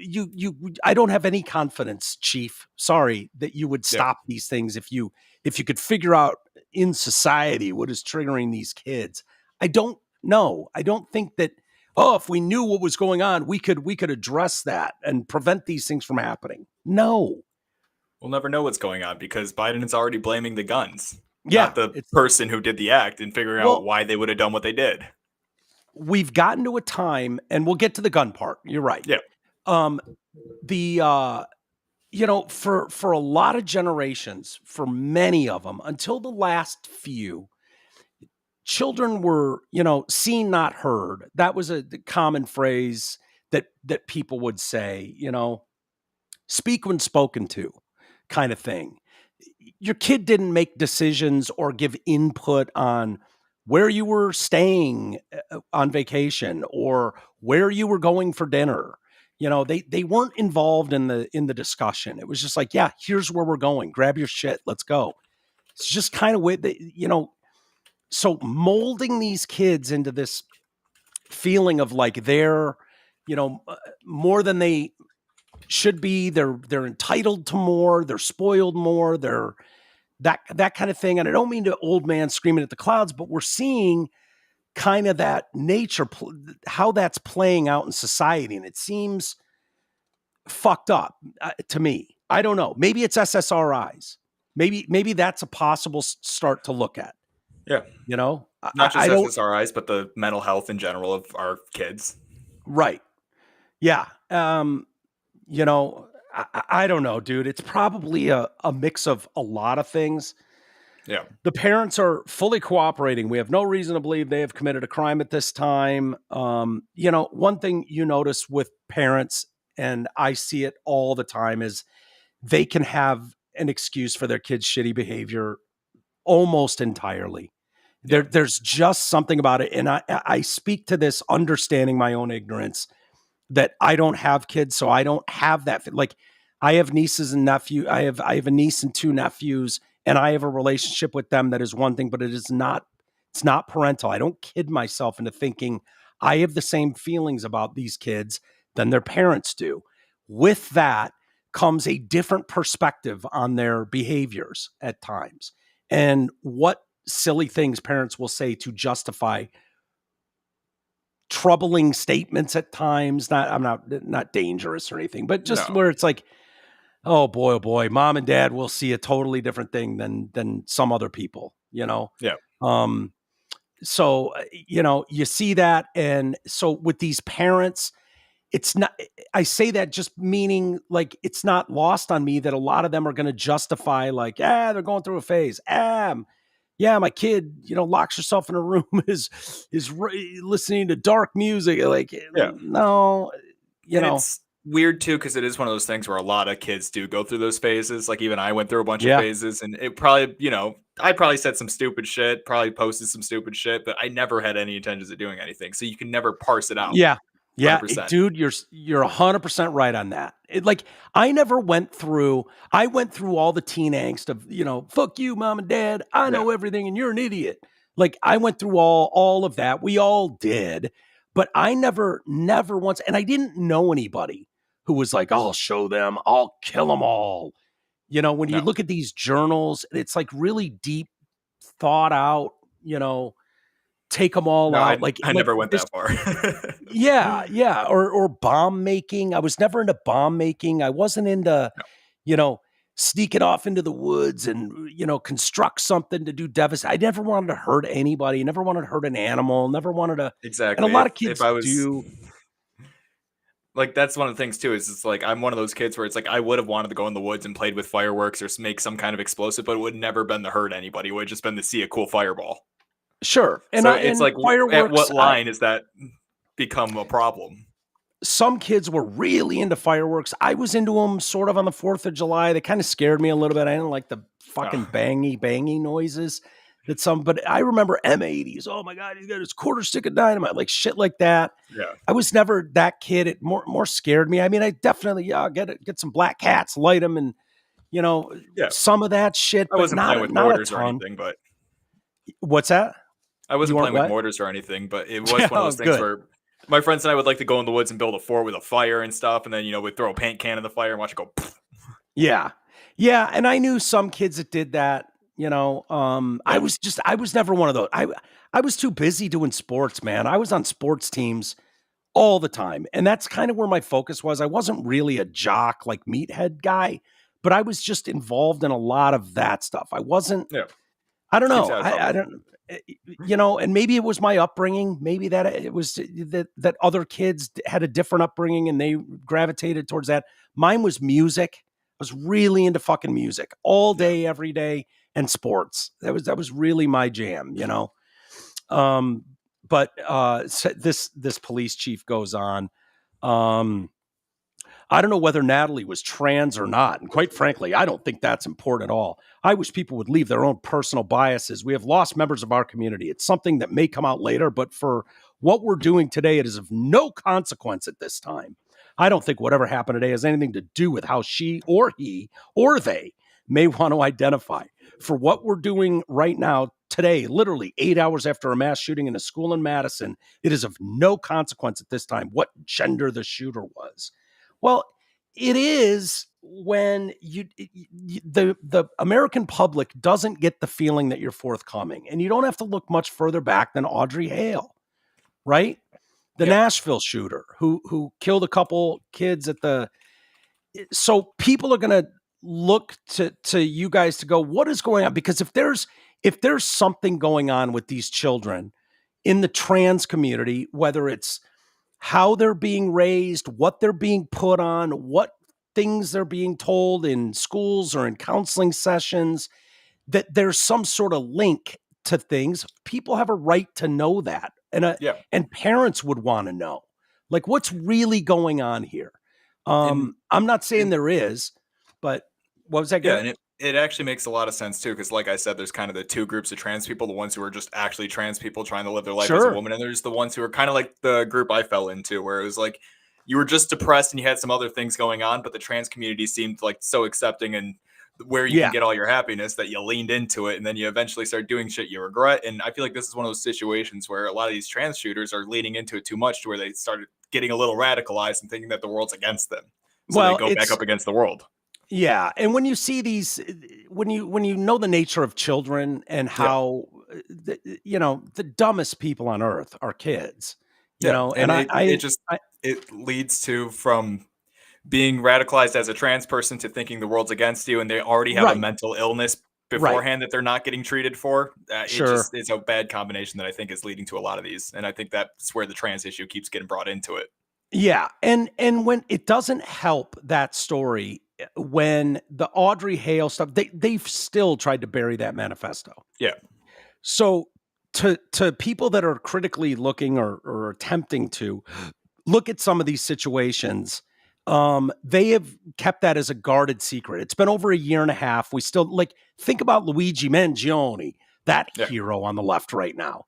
I don't have any confidence, Chief. Sorry that you would stop these things if you could figure out in society what is triggering these kids. I don't know. I don't think that, if we knew what was going on, we could address that and prevent these things from happening. No. We'll never know what's going on because Biden is already blaming the guns, Yeah, not the person who did the act, and figuring out why they would have done what they did. We've gotten to a time, and we'll get to the gun part. You're right. Yeah. For a lot of generations, for many of them, until the last few, children were, seen, not heard. That was a common phrase that people would say, speak when spoken to, kind of thing. Your kid didn't make decisions or give input on where you were staying on vacation or where you were going for dinner. They weren't involved in the discussion. It was just like, yeah, here's where we're going. Grab your shit. Let's go. It's just kind of way so molding these kids into this feeling of like they're, more than they should be. They're entitled to more. They're spoiled more. They're that kind of thing. And I don't mean to old man screaming at the clouds, but we're seeing kind of that nature, how that's playing out in society. And it seems fucked up to me. I don't know. Maybe it's SSRIs. Maybe that's a possible start to look at. Yeah. Not just SSRIs, but the mental health in general of our kids. Right. Yeah. I don't know, dude. It's probably a mix of a lot of things. Yeah. The parents are fully cooperating. We have no reason to believe they have committed a crime at this time. One thing you notice with parents, and I see it all the time, is they can have an excuse for their kids' shitty behavior almost entirely. Yeah. There's just something about it. And I speak to this understanding my own ignorance, that I don't have kids, so I don't have that. Like, I have nieces and nephews. I have a niece and two nephews, and I have a relationship with them that is one thing, but it's not parental. I don't kid myself into thinking I have the same feelings about these kids than their parents do. With that comes a different perspective on their behaviors at times, and what silly things parents will say to justify troubling statements at times. I'm not dangerous or anything, but just where it's like, oh boy, mom and dad will see a totally different thing than some other people, Yeah. So, you see that. And so with these parents, it's not, I say that just meaning like, it's not lost on me that a lot of them are going to justify like, they're going through a phase. Yeah, my kid, locks herself in a room, is listening to dark music. Like, no, It's weird too, because it is one of those things where a lot of kids do go through those phases. Like, even I went through a bunch of phases, and it probably, I probably said some stupid shit, probably posted some stupid shit, but I never had any intentions of doing anything. So you can never parse it out. Yeah. Yeah, 100%. Dude, you're 100% right on that. I went through all the teen angst of, fuck you, mom and dad. I know everything and you're an idiot. Like, I went through all of that. We all did. But I never once, and I didn't know anybody who was like, I'll show them, I'll kill them all. When you look at these journals, it's like really deep, thought out, take them all out. I never went that far. Yeah. Or bomb making. I was never into bomb making. I wasn't into, sneaking off into the woods and, construct something to do devastation. I never wanted to hurt anybody. Never wanted to hurt an animal. Never wanted to. Exactly. And a lot of kids do. Like, that's one of the things too, is it's like, I'm one of those kids where it's like, I would have wanted to go in the woods and played with fireworks or make some kind of explosive, but it would never been to hurt anybody. It would have just been to see a cool fireball. Sure. And so it's like, fireworks, at what line is that become a problem? Some kids were really into fireworks. I was into them sort of on the 4th of July. They kind of scared me a little bit. I didn't like the fucking bangy noises but I remember M80s. Oh my God, he's got his quarter stick of dynamite, like shit like that. Yeah. I was never that kid. It more scared me. I mean, I definitely get some black cats, light them and, you know, Yeah. some of that shit, I but wasn't playing with not a mortars or ton. anything, but What's that? I You wasn't weren't playing with what? mortars or anything, but it Yeah, was one of oh, those things good. where my friends and I would like to go in the woods and build a fort with a fire and stuff, and then, we'd throw a paint can in the fire and watch it go. Yeah. Yeah, and I knew some kids that did that, Yeah. I was never one of those. I was too busy doing sports, man. I was on sports teams all the time, and that's kind of where my focus was. I wasn't really a jock, like, meathead guy, but I was just involved in a lot of that stuff. Yeah. I don't Keeps you know. out of trouble. I don't, and maybe it was my upbringing. Maybe that it was that other kids had a different upbringing and they gravitated towards that. Mine was music. I was really into fucking music all Yeah. day, every day, and sports. That was really my jam, Um, but this police chief goes on. Um, I don't know whether Natalie was trans or not. And quite frankly, I don't think that's important at all. I wish people would leave their own personal biases. We have lost members of our community. It's something that may come out later, but for what we're doing today, it is of no consequence at this time. I don't think whatever happened today has anything to do with how she or he or they may want to identify. For what we're doing right now, today, literally 8 hours after a mass shooting in a school in Madison, it is of no consequence at this time what gender the shooter was. Well, it is when the American public doesn't get the feeling that you're forthcoming, and you don't have to look much further back than Audrey Hale, right? The Yeah. Nashville shooter who killed a couple kids at the. So people are going to look to you guys to go, what is going on? Because if there's something going on with these children in the trans community, whether it's how they're being raised, what they're being put on, what things they're being told in schools or in counseling sessions, that there's some sort of link to things. People have a right to know that. Yeah. And parents would want to know, like, what's really going on here. And I'm not saying and there is, but what was that, yeah, Garrett? and it actually makes a lot of sense too, because like I said, there's kind of the two groups of trans people: the ones who are just actually trans people trying to live their life as a Sure. woman, and there's the ones who are kind of like the group I fell into, where it was like you were just depressed and you had some other things going on, but the trans community seemed like so accepting and where you can Yeah. get all your happiness that you leaned into it, and then you eventually start doing shit you regret. And I feel like this is one of those situations where a lot of these trans shooters are leaning into it too much, to where they started getting a little radicalized and thinking that the world's against them, so they Well, go back up against the world. yeah, and when you see these, when you know the nature of children and Yeah. how, the dumbest people on earth are kids, Yeah, and and it leads to from being radicalized as a trans person to thinking the world's against you, and they already have a right, mental illness right, beforehand that they're not getting treated for. It sure, just is a bad combination that I think is leading to a lot of these, and I think that's where the trans issue keeps getting brought into it. yeah, and when it doesn't help that story, when the Audrey Hale stuff, they've still tried to bury that manifesto. Yeah, So to people that are critically looking or attempting to look at some of these situations, they have kept that as a guarded secret. It's been over a year and a half. We still, like, think about Luigi Mangione, that yeah, hero on the left right now.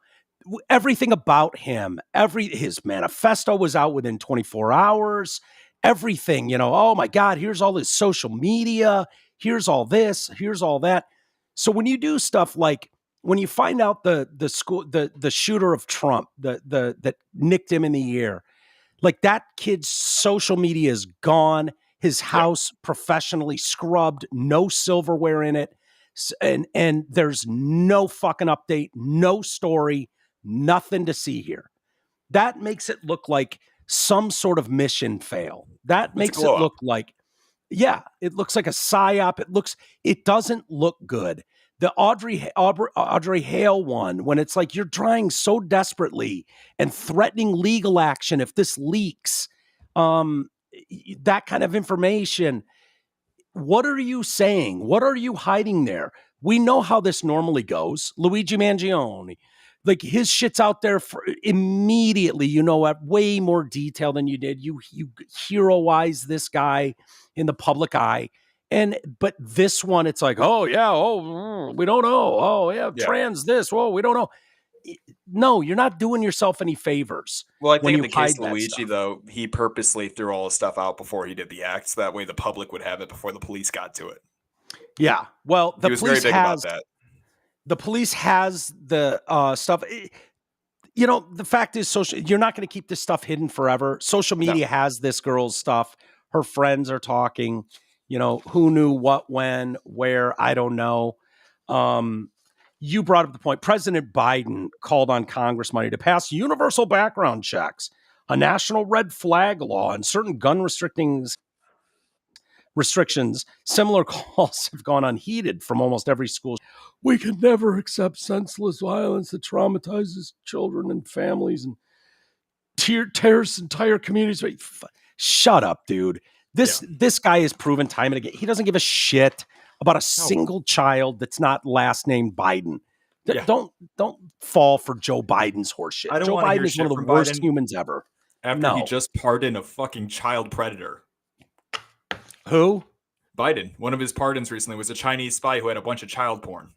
Everything about him, his manifesto was out within 24 hours. Everything, oh my God, here's all his social media, here's all this, here's all that. So when you do stuff like, when you find out the shooter of Trump, that nicked him in the ear, like, that kid's social media is gone. His yeah, house professionally scrubbed, no silverware in it. And there's no fucking update, no story, nothing to see here. That makes it look like some sort of mission fail. That it's a makes it glow up. look like, yeah, it looks like a psyop. It doesn't look good. The Audrey Hale one, when it's like you're trying so desperately and threatening legal action if this leaks, that kind of information. What are you saying? What are you hiding there? We know how this normally goes. Luigi Mangione, like, his shit's out there for immediately, at way more detail than you did. You heroize this guy in the public eye. But this one, it's like, oh yeah, we don't know. Oh yeah, Yeah. trans this. Whoa, we don't know. No, you're not doing yourself any favors Well, I when think in you the case hide of that Luigi, stuff. though, he purposely threw all his stuff out before he did the act, so that way the public would have it before the police got to it. Yeah. Well, He was very big about that. The police has the stuff. The fact is, you're not going to keep this stuff hidden forever. Social media has this girl's stuff. Her friends are talking. Who knew what, when, where? I don't know. You brought up the point. President Biden called on Congress money to pass universal background checks, a national red flag law, and certain gun restrictions. Similar calls have gone unheeded from almost every school. We can never accept senseless violence that traumatizes children and families and tears entire communities. Shut up, dude. This guy is proven time and again. He doesn't give a shit about a single child that's not last name Biden. Don't fall for Joe Biden's horseshit. Joe Biden is one of the worst humans ever. After he just pardoned a fucking child predator. Who? Biden. One of his pardons recently was a Chinese spy who had a bunch of child porn.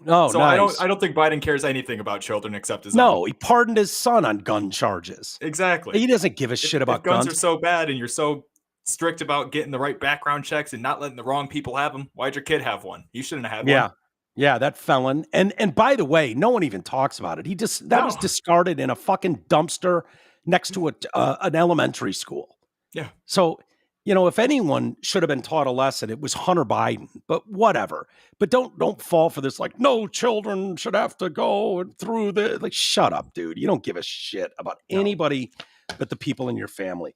Oh, so nice. I don't think Biden cares anything about children except his own. No, he pardoned his son on gun charges. Exactly. He doesn't give a shit about guns. If guns are so bad and you're so strict about getting the right background checks and not letting the wrong people have them, why'd your kid have one? You shouldn't have had one. Yeah, that felon. And by the way, no one even talks about it. Was discarded in a fucking dumpster next to an elementary school. Yeah. So, if anyone should have been taught a lesson, it was Hunter Biden, but whatever. But don't fall for this, no children should have to go through shut up, dude. You don't give a shit about anybody but the people in your family.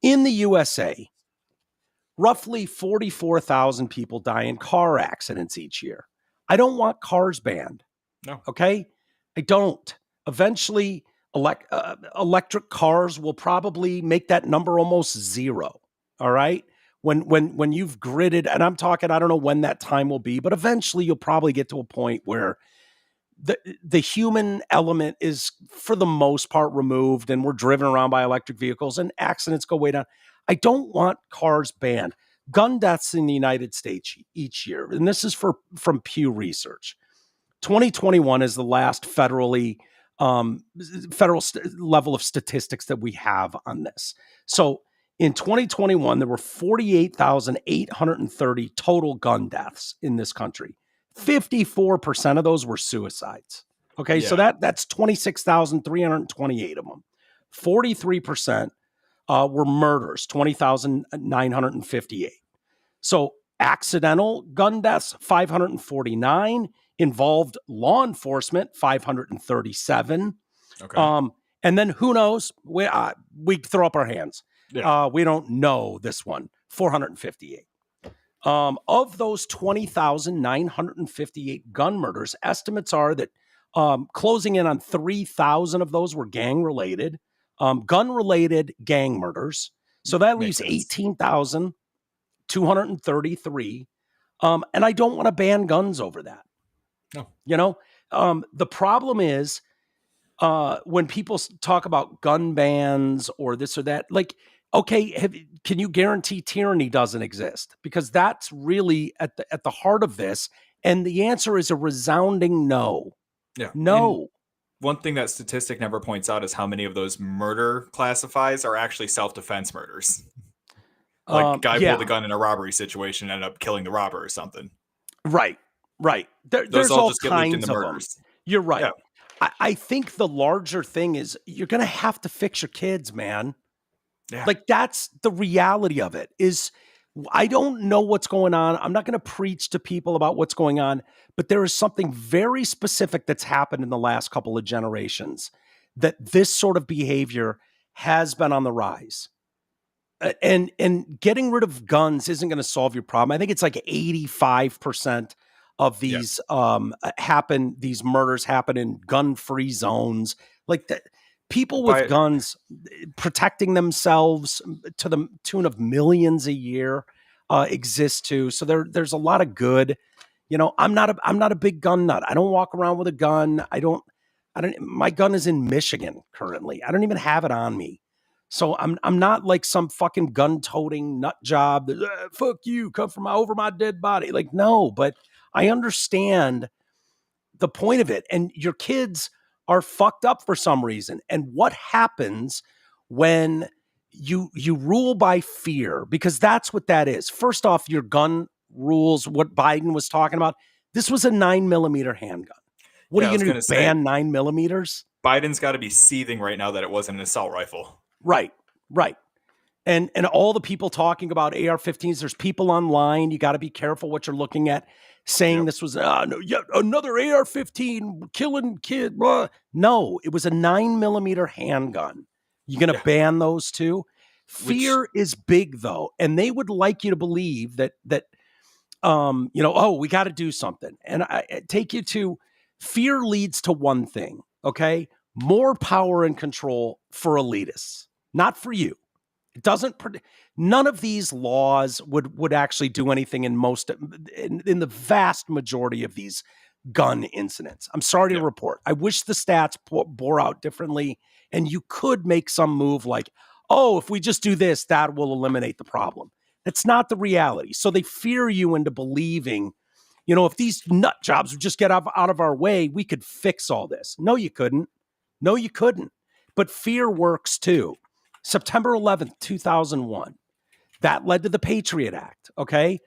In the USA, roughly 44,000 people die in car accidents each year. I don't want cars banned. No. Okay? I don't. Eventually, electric cars will probably make that number almost zero. All right. When you've gridded, and I'm talking, I don't know when that time will be, but eventually you'll probably get to a point where the human element is for the most part removed and we're driven around by electric vehicles and accidents go way down. I don't want cars banned. Gun deaths in the United States each year, and this is from Pew Research. 2021 is the last federal level of statistics that we have on this. So in 2021, there were 48,830 total gun deaths in this country. 54% of those were suicides. Okay, so that's 26,328 of them. 43% were murders, 20,958. So accidental gun deaths, 549. Involved law enforcement, 537. Okay. And then who knows? We throw up our hands. Yeah. We don't know this one. 458. Of those 20,958 gun murders, estimates are that closing in on 3,000 of those were gang-related, gun-related gang murders. So that leaves 18,233. And I don't want to ban guns over that. No. The problem is when people talk about gun bans or this or that, okay, can you guarantee tyranny doesn't exist? Because that's really at the heart of this. And the answer is a resounding no. Yeah. No. And one thing that statistic never points out is how many of those murder classifies are actually self-defense murders. A guy pulled a gun in a robbery situation and ended up killing the robber or something. Right. There's all kinds of them. You're right. Yeah. I think the larger thing is you're going to have to fix your kids, man. Yeah. That's the reality of it is I don't know what's going on. I'm not going to preach to people about what's going on, but there is something very specific that's happened in the last couple of generations that this sort of behavior has been on the rise. And getting rid of guns isn't going to solve your problem. I think it's 85% of these these murders happen in gun-free zones. People with guns protecting themselves to the tune of millions a year exist too. So there's a lot of good. I'm not a big gun nut. I don't walk around with a gun. My gun is in Michigan currently. I don't even have it on me. So I'm not like some fucking gun-toting nut job that fuck you, come from over my dead body. No, but I understand the point of it. And your kids are fucked up for some reason. And what happens when you rule by fear? Because that's what that is. First off, your gun rules, what Biden was talking about. This was a 9mm handgun. What are you going to do? Ban 9mm? Biden's got to be seething right now that it wasn't an assault rifle. Right. And all the people talking about AR-15s, there's people online. You got to be careful what you're looking at, saying this was another AR-15 killing kid. Blah. No, it was a 9mm handgun. You going to ban those too? Fear is big, though, and they would like you to believe that we got to do something. And I take you to fear leads to one thing, okay? More power and control for elitists, not for you. It doesn't. None of these laws would actually do anything in the vast majority of these gun incidents. I'm sorry to report. I wish the stats bore out differently, and you could make some move like, oh, if we just do this, that will eliminate the problem. That's not the reality. So they fear you into believing, if these nut jobs would just get out of our way, we could fix all this. No, you couldn't. But fear works too. September 11th, 2001. That led to the Patriot Act, okay?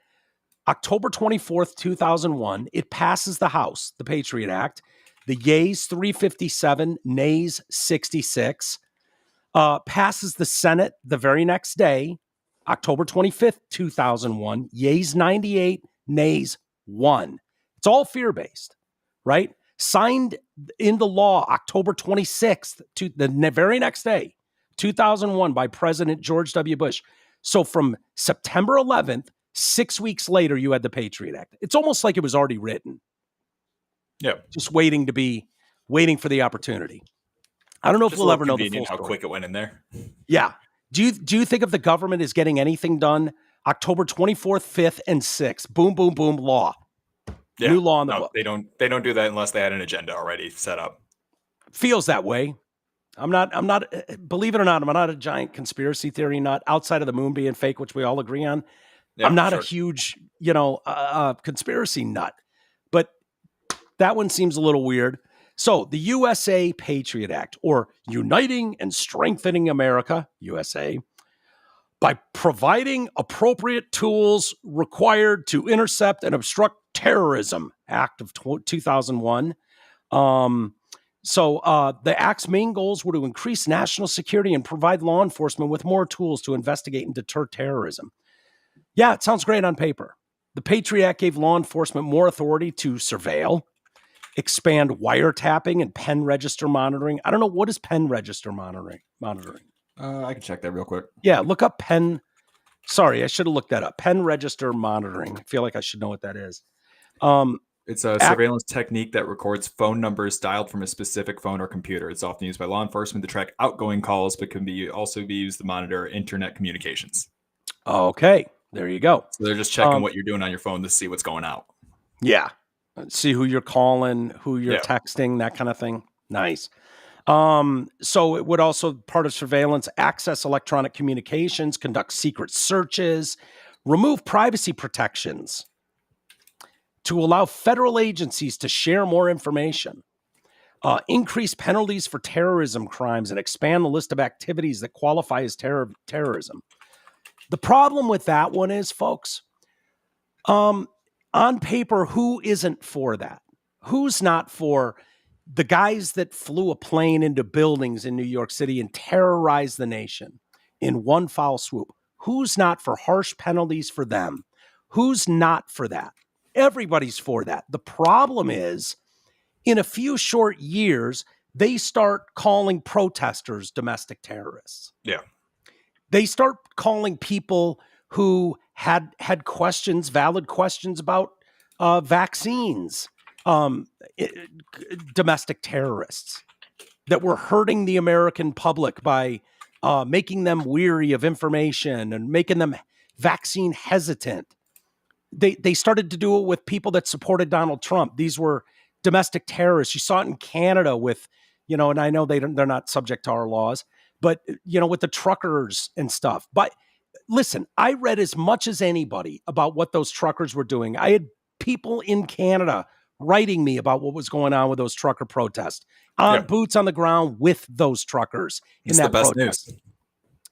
October 24th, 2001, it passes the House, the Patriot Act. The yeas 357, nays 66. Passes the Senate the very next day, October 25th, 2001. Yeas 98, nays 1. It's all fear-based, right? Signed into law October 26th, to the very next day, 2001, by President George W. Bush. So from September 11th, 6 weeks later, you had the Patriot Act. It's almost like it was already written. Yeah. Just waiting for the opportunity. I don't know if we'll ever know the full story. How quick it went in there. Yeah. Do you think if the government is getting anything done, October 24th, 5th, and 6th, boom, boom, boom, law. Yeah. New law on the book. They don't do that unless they had an agenda already set up. Feels that way. I'm not, believe it or not, I'm not a giant conspiracy theory nut outside of the moon being fake, which we all agree on. Yeah, I'm not a huge, conspiracy nut, but that one seems a little weird. So the USA Patriot Act, or Uniting and Strengthening America, USA, by providing appropriate tools required to intercept and obstruct terrorism, Act of 2001. The Act's main goals were to increase national security and provide law enforcement with more tools to investigate and deter terrorism. Yeah, it sounds great on paper. The Patriot Act gave law enforcement more authority to surveil, expand wiretapping and pen register monitoring. I don't know, what is pen register monitoring? I can check that real quick. Yeah, look up pen. Sorry, I should have looked that up. Pen register monitoring. I feel like I should know what that is. It's a surveillance technique that records phone numbers dialed from a specific phone or computer. It's often used by law enforcement to track outgoing calls, but can also be used to monitor internet communications. Okay, there you go. So they're just checking what you're doing on your phone to see what's going out. Yeah. See who you're calling, who you're texting, that kind of thing. Nice. So it would also, part of surveillance, access electronic communications, conduct secret searches, remove privacy protections to allow federal agencies to share more information, increase penalties for terrorism crimes, and expand the list of activities that qualify as terrorism. The problem with that one is, folks, on paper, who isn't for that? Who's not for the guys that flew a plane into buildings in New York City and terrorized the nation in one foul swoop? Who's not for harsh penalties for them? Who's not for that? Everybody's for that. The problem is, in a few short years, they start calling protesters domestic terrorists. Yeah. They start calling people who had questions, valid questions about vaccines, domestic terrorists that were hurting the American public by making them weary of information and making them vaccine hesitant. They started to do it with people that supported Donald Trump. These were domestic terrorists. You saw it in Canada with, and I know they're not subject to our laws, but, with the truckers and stuff. But listen, I read as much as anybody about what those truckers were doing. I had people in Canada writing me about what was going on with those trucker protests, boots on the ground with those truckers in that protest. News.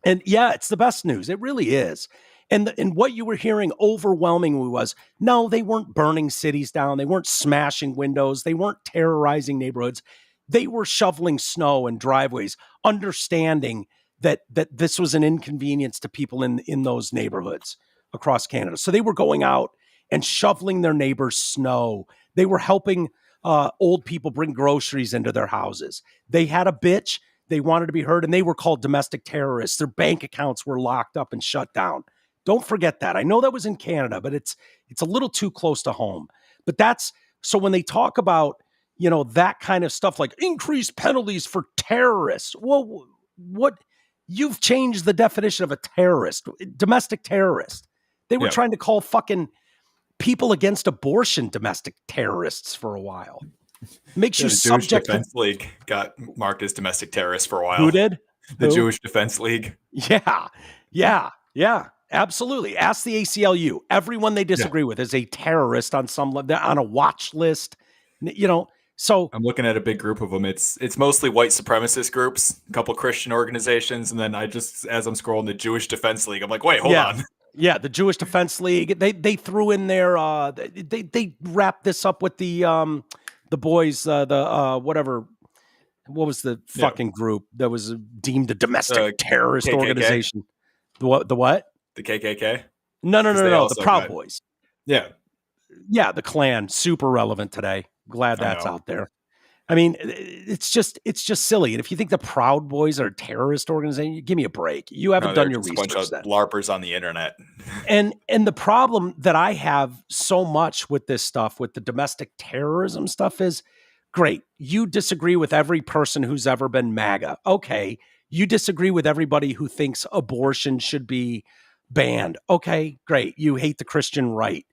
And yeah, it's the best news. It really is. And what you were hearing overwhelmingly was, no, they weren't burning cities down. They weren't smashing windows. They weren't terrorizing neighborhoods. They were shoveling snow in driveways, understanding that this was an inconvenience to people in those neighborhoods across Canada. So they were going out and shoveling their neighbors' snow. They were helping old people bring groceries into their houses. They had a bitch. They wanted to be heard, and they were called domestic terrorists. Their bank accounts were locked up and shut down. Don't forget that. I know that was in Canada, but it's a little too close to home. But that's so when they talk about, that kind of stuff like increased penalties for terrorists. Well, what you've changed the definition of a terrorist, domestic terrorist. They were trying to call fucking people against abortion domestic terrorists for a while. Makes you subject. The Jewish Defense League got marked as domestic terrorists for a while. Who did? The Jewish Defense League. Yeah. Absolutely. Ask the ACLU. Everyone they disagree with is a terrorist on some level. They're on a watch list. So I'm looking at a big group of them. It's mostly white supremacist groups, a couple Christian organizations, and then as I'm scrolling the Jewish Defense League, I'm like, wait, hold on. Yeah, the Jewish Defense League. They threw in their they wrapped this up with the boys, whatever. What was the fucking group that was deemed a domestic terrorist KKK? Organization? The what? The KKK? No. The Proud Boys. Yeah, the Klan. Super relevant today. Glad that's out there. I mean, it's just silly. And if you think the Proud Boys are a terrorist organization, give me a break. You haven't done your research. A bunch of LARPers on the internet. And the problem that I have so much with this stuff, with the domestic terrorism stuff, is great. You disagree with every person who's ever been MAGA. Okay. You disagree with everybody who thinks abortion should be banned. Okay, great. You hate the Christian right.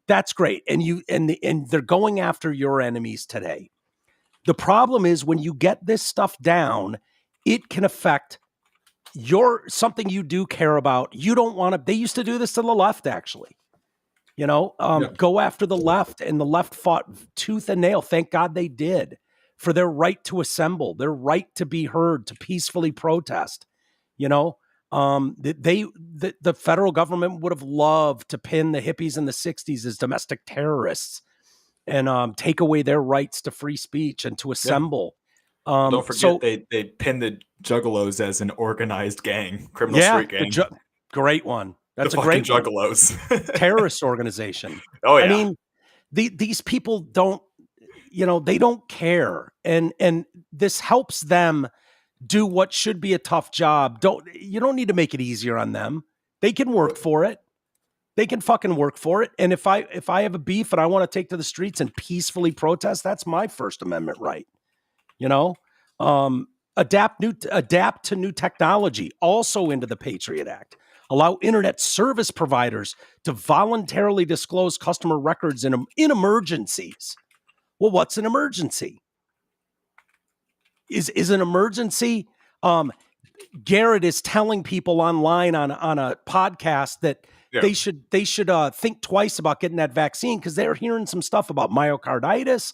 That's great. And they're going after your enemies today. The problem is when you get this stuff down, it can affect something you do care about. You don't want to, they used to do this to the left, actually. Go after the left, and the left fought tooth and nail. Thank God they did, for their right to assemble, their right to be heard, to peacefully protest. The federal government would have loved to pin the hippies in the 60s as domestic terrorists and take away their rights to free speech and to assemble. Don't forget they pinned the Juggalos as an organized gang, criminal street gang. Great one. That's a great Juggalos. Terrorist organization. Oh yeah. I mean, these people don't, they don't care, and this helps them do what should be a tough job. You don't need to make it easier on them. They can work for it. They can fucking work for it. And if I have a beef and I want to take to the streets and peacefully protest, that's my First Amendment right. Adapt to new technology, also into the Patriot Act. Allow internet service providers to voluntarily disclose customer records in emergencies. Well, what's an emergency? Is an emergency? Garrett is telling people online on a podcast that they should think twice about getting that vaccine because they're hearing some stuff about myocarditis.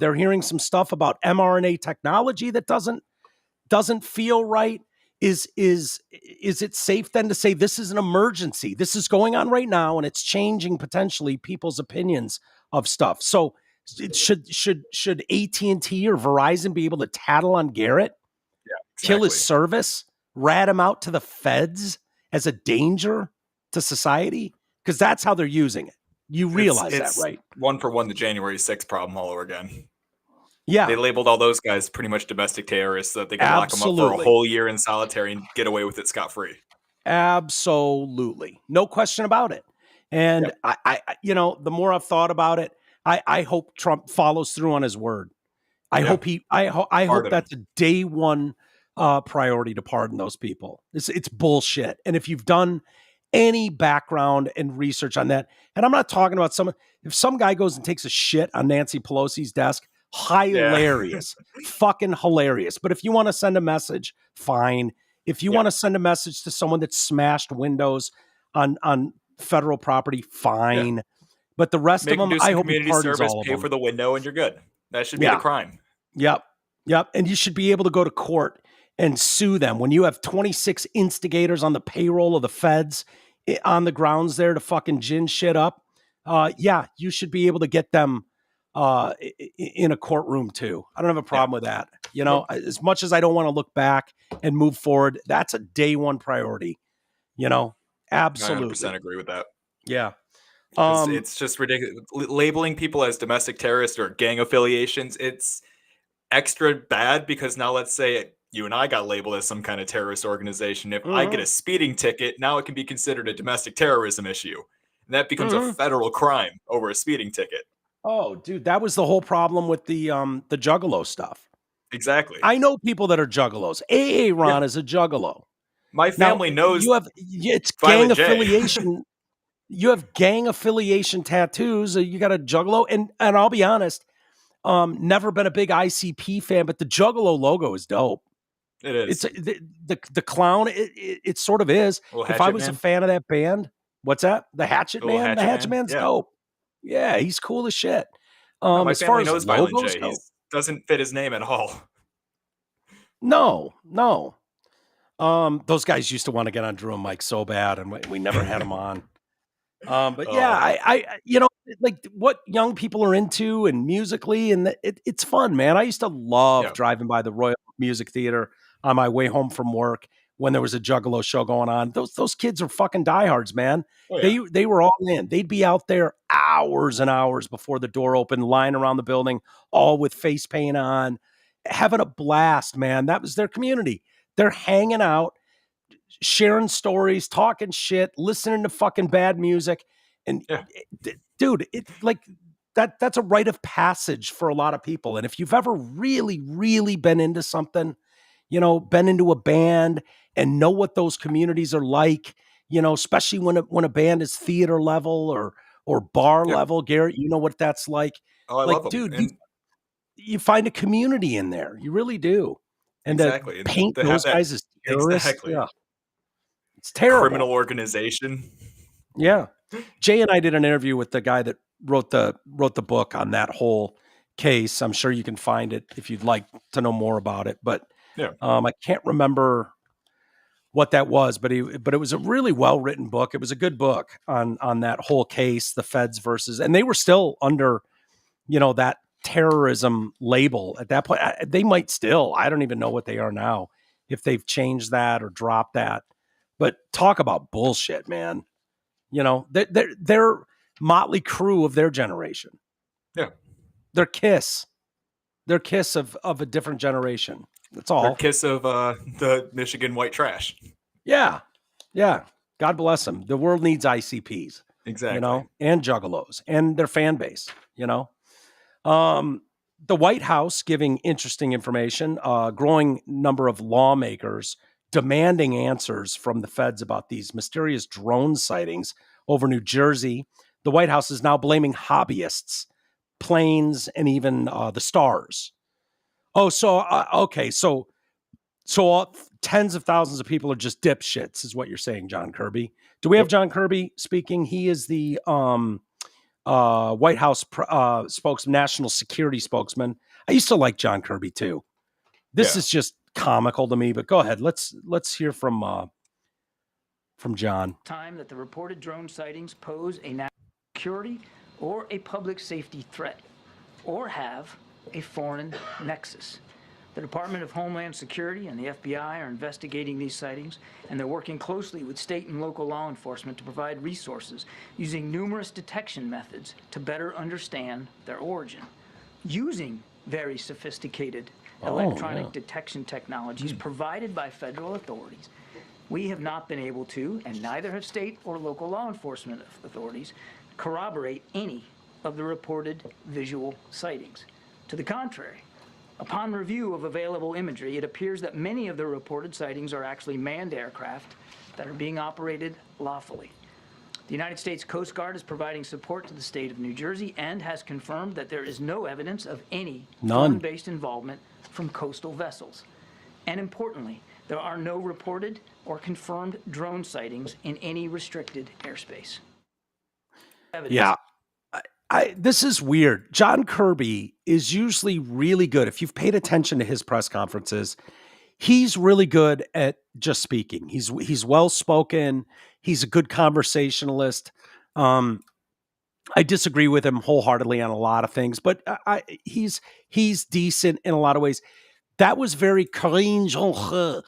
They're hearing some stuff about mRNA technology that doesn't feel right. Is it safe then to say this is an emergency? This is going on right now, and it's changing potentially people's opinions of stuff. So should AT&T or Verizon be able to tattle on Garrett, kill his service, rat him out to the feds as a danger to society? Because that's how they're using it. You realize that, right? One for one, the January 6th problem all over again. Yeah. They labeled all those guys pretty much domestic terrorists so that they can lock them up for a whole year in solitary and get away with it scot-free. Absolutely. No question about it. And I the more I've thought about it, I hope Trump follows through on his word. I hope that's a day one priority to pardon those people. It's bullshit. And if you've done any background and research on that, and I'm not talking about if some guy goes and takes a shit on Nancy Pelosi's desk, hilarious, fucking hilarious. But if you want to send a message, fine. If you want to send a message to someone that smashed windows on federal property, fine. But the rest of them, I hope he pardons all of them. Pay for the window and you're good. That should be the crime. Yep. And you should be able to go to court and sue them. When you have 26 instigators on the payroll of the feds on the grounds there to fucking gin shit up, yeah, you should be able to get them in a courtroom too. I don't have a problem with that. You know, as much as I don't want to look back and move forward, that's a day one priority. You know, absolutely. I 100% agree with that. Yeah. It's just ridiculous. Labeling people as domestic terrorists or gang affiliations, it's extra bad because now let's say you and I got labeled as some kind of terrorist organization. If I get a speeding ticket, now it can be considered a domestic terrorism issue. And that becomes a federal crime over a speeding ticket. Oh, dude, that was the whole problem with the juggalo stuff. Exactly. I know people that are juggalos. Ron is a juggalo. My family knows it's gang affiliation. You have gang affiliation tattoos. You got a juggalo, and I'll be honest, never been a big ICP fan, but the juggalo logo is dope. It is. It's the clown. It sort of is. If I was a fan of that band, what's that? The Hatchet Man. The Hatchet Man's dope. Yeah, he's cool as shit. My as family knows Violent J. He doesn't fit his name at all. No. Those guys used to want to get on Drew and Mike so bad, and we never had them on. But yeah, I you know, like what young people are into and musically, and it's fun, man. I used to love driving by the Royal Music Theater on my way home from work when there was a Juggalo show going on. Those kids are fucking diehards, man. They were all in. They'd be out there hours and hours before the door opened, lying around the building, all with face paint on, having a blast, man. That was their community. They're hanging out, sharing stories, talking shit, listening to fucking bad music. And dude, it's like that's a rite of passage for a lot of people. And if you've ever really, really been into something, you know, been into a band and know what those communities are like, you know, especially when a band is theater level or bar level, Garrett, you know what that's like. Oh, I love them. Dude, you find a community in there. You really do. And exactly. Paint those guys as terrorists. Exactly. Yeah. It's terrible. Criminal organization. Yeah. Jay and I did an interview with the guy that wrote the book on that whole case. I'm sure you can find it if you'd like to know more about it. But I can't remember what that was, but it was a really well-written book. It was a good book on that whole case, the feds versus, and they were still under, you know, that terrorism label at that point. They might still, I don't even know what they are now, if they've changed that or dropped that. But talk about bullshit, man. You know, they're Motley Crue of their generation. Yeah. They're Kiss. They're Kiss of a different generation. That's all. They're Kiss of the Michigan white trash. Yeah. Yeah. God bless them. The world needs ICPs. Exactly. You know, and juggalos and their fan base, you know. The White House giving interesting information, growing number of lawmakers demanding answers from the feds about these mysterious drone sightings over New Jersey. The White House is now blaming hobbyists, planes, and even the stars. Oh, so, okay. So tens of thousands of people are just dipshits is what you're saying, John Kirby. Do we have John Kirby speaking? He is the White House spokesman, national security spokesman. I used to like John Kirby too. This is just comical to me, but go ahead. Let's hear from John. Time that the reported drone sightings pose a national security or a public safety threat or have a foreign nexus. The Department of Homeland Security and the FBI are investigating these sightings, and they're working closely with state and local law enforcement to provide resources using numerous detection methods to better understand their origin. Using very sophisticated electronic detection technologies provided by federal authorities, we have not been able to, and neither have state or local law enforcement authorities, corroborate any of the reported visual sightings. To the contrary, upon review of available imagery, it appears that many of the reported sightings are actually manned aircraft that are being operated lawfully. The United States Coast Guard is providing support to the state of New Jersey and has confirmed that there is no evidence of any foreign-based involvement from coastal vessels. And importantly, there are no reported or confirmed drone sightings in any restricted airspace. Yeah. This is weird. John Kirby is usually really good. If you've paid attention to his press conferences, he's really good at just speaking. He's well spoken. He's a good conversationalist. I disagree with him wholeheartedly on a lot of things, but he's decent in a lot of ways. That was very Corinne Jean,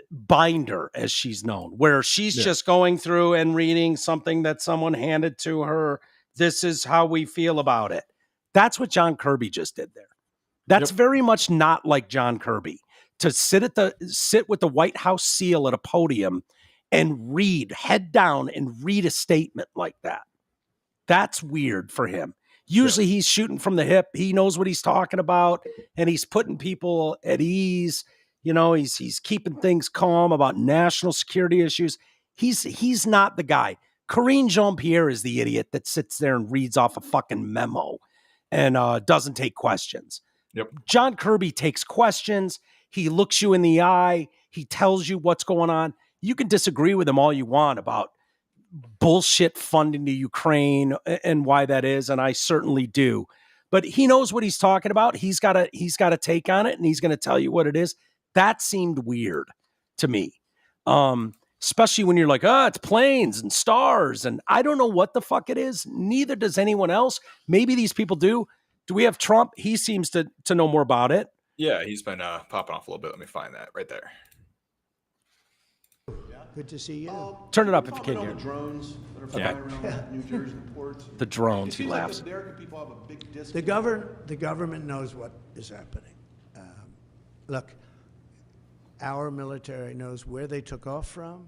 Binder, as she's known, where she's just going through and reading something that someone handed to her. This is how we feel about it. That's what John Kirby just did there. That's very much not like John Kirby to sit with the White House seal at a podium and read head down and read a statement like that. That's weird for him. Usually he's shooting from the hip. He knows what he's talking about, and he's putting people at ease. He's keeping things calm about national security issues. He's not the guy. Karine Jean-Pierre is the idiot that sits there and reads off a fucking memo and doesn't take questions. Yep. John Kirby takes questions. He looks you in the eye. He tells you what's going on. You can disagree with him all you want about bullshit funding to Ukraine and why that is, and I certainly do. But he knows what he's talking about. He's got a take on it, and he's going to tell you what it is. That seemed weird to me, especially when you're like, it's planes and stars, and I don't know what the fuck it is. Neither does anyone else. Maybe these people do. Do we have Trump? He seems to know more about it. Yeah, he's been popping off a little bit. Let me find that right there. Good to see you. Turn it up if you can hear. The drones that are flying around New Jersey ports. The drones, he laughs. The American people have a big disconnect. The government knows what is happening. Look, our military knows where they took off from.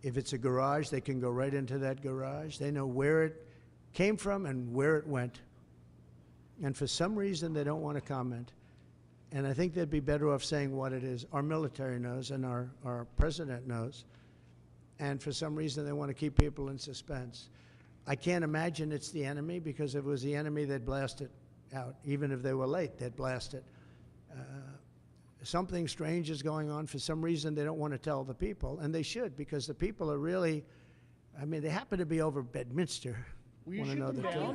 If it's a garage, they can go right into that garage. They know where it came from and where it went. And for some reason, they don't want to comment. And I think they'd be better off saying what it is. Our military knows and our president knows. And for some reason, they want to keep people in suspense. I can't imagine it's the enemy, because if it was the enemy, they'd blast it out. Even if they were late, they'd blast it. Something strange is going on. For some reason, they don't want to tell the people. And they should, because the people are really, they happen to be over Bedminster. Want to know the truth?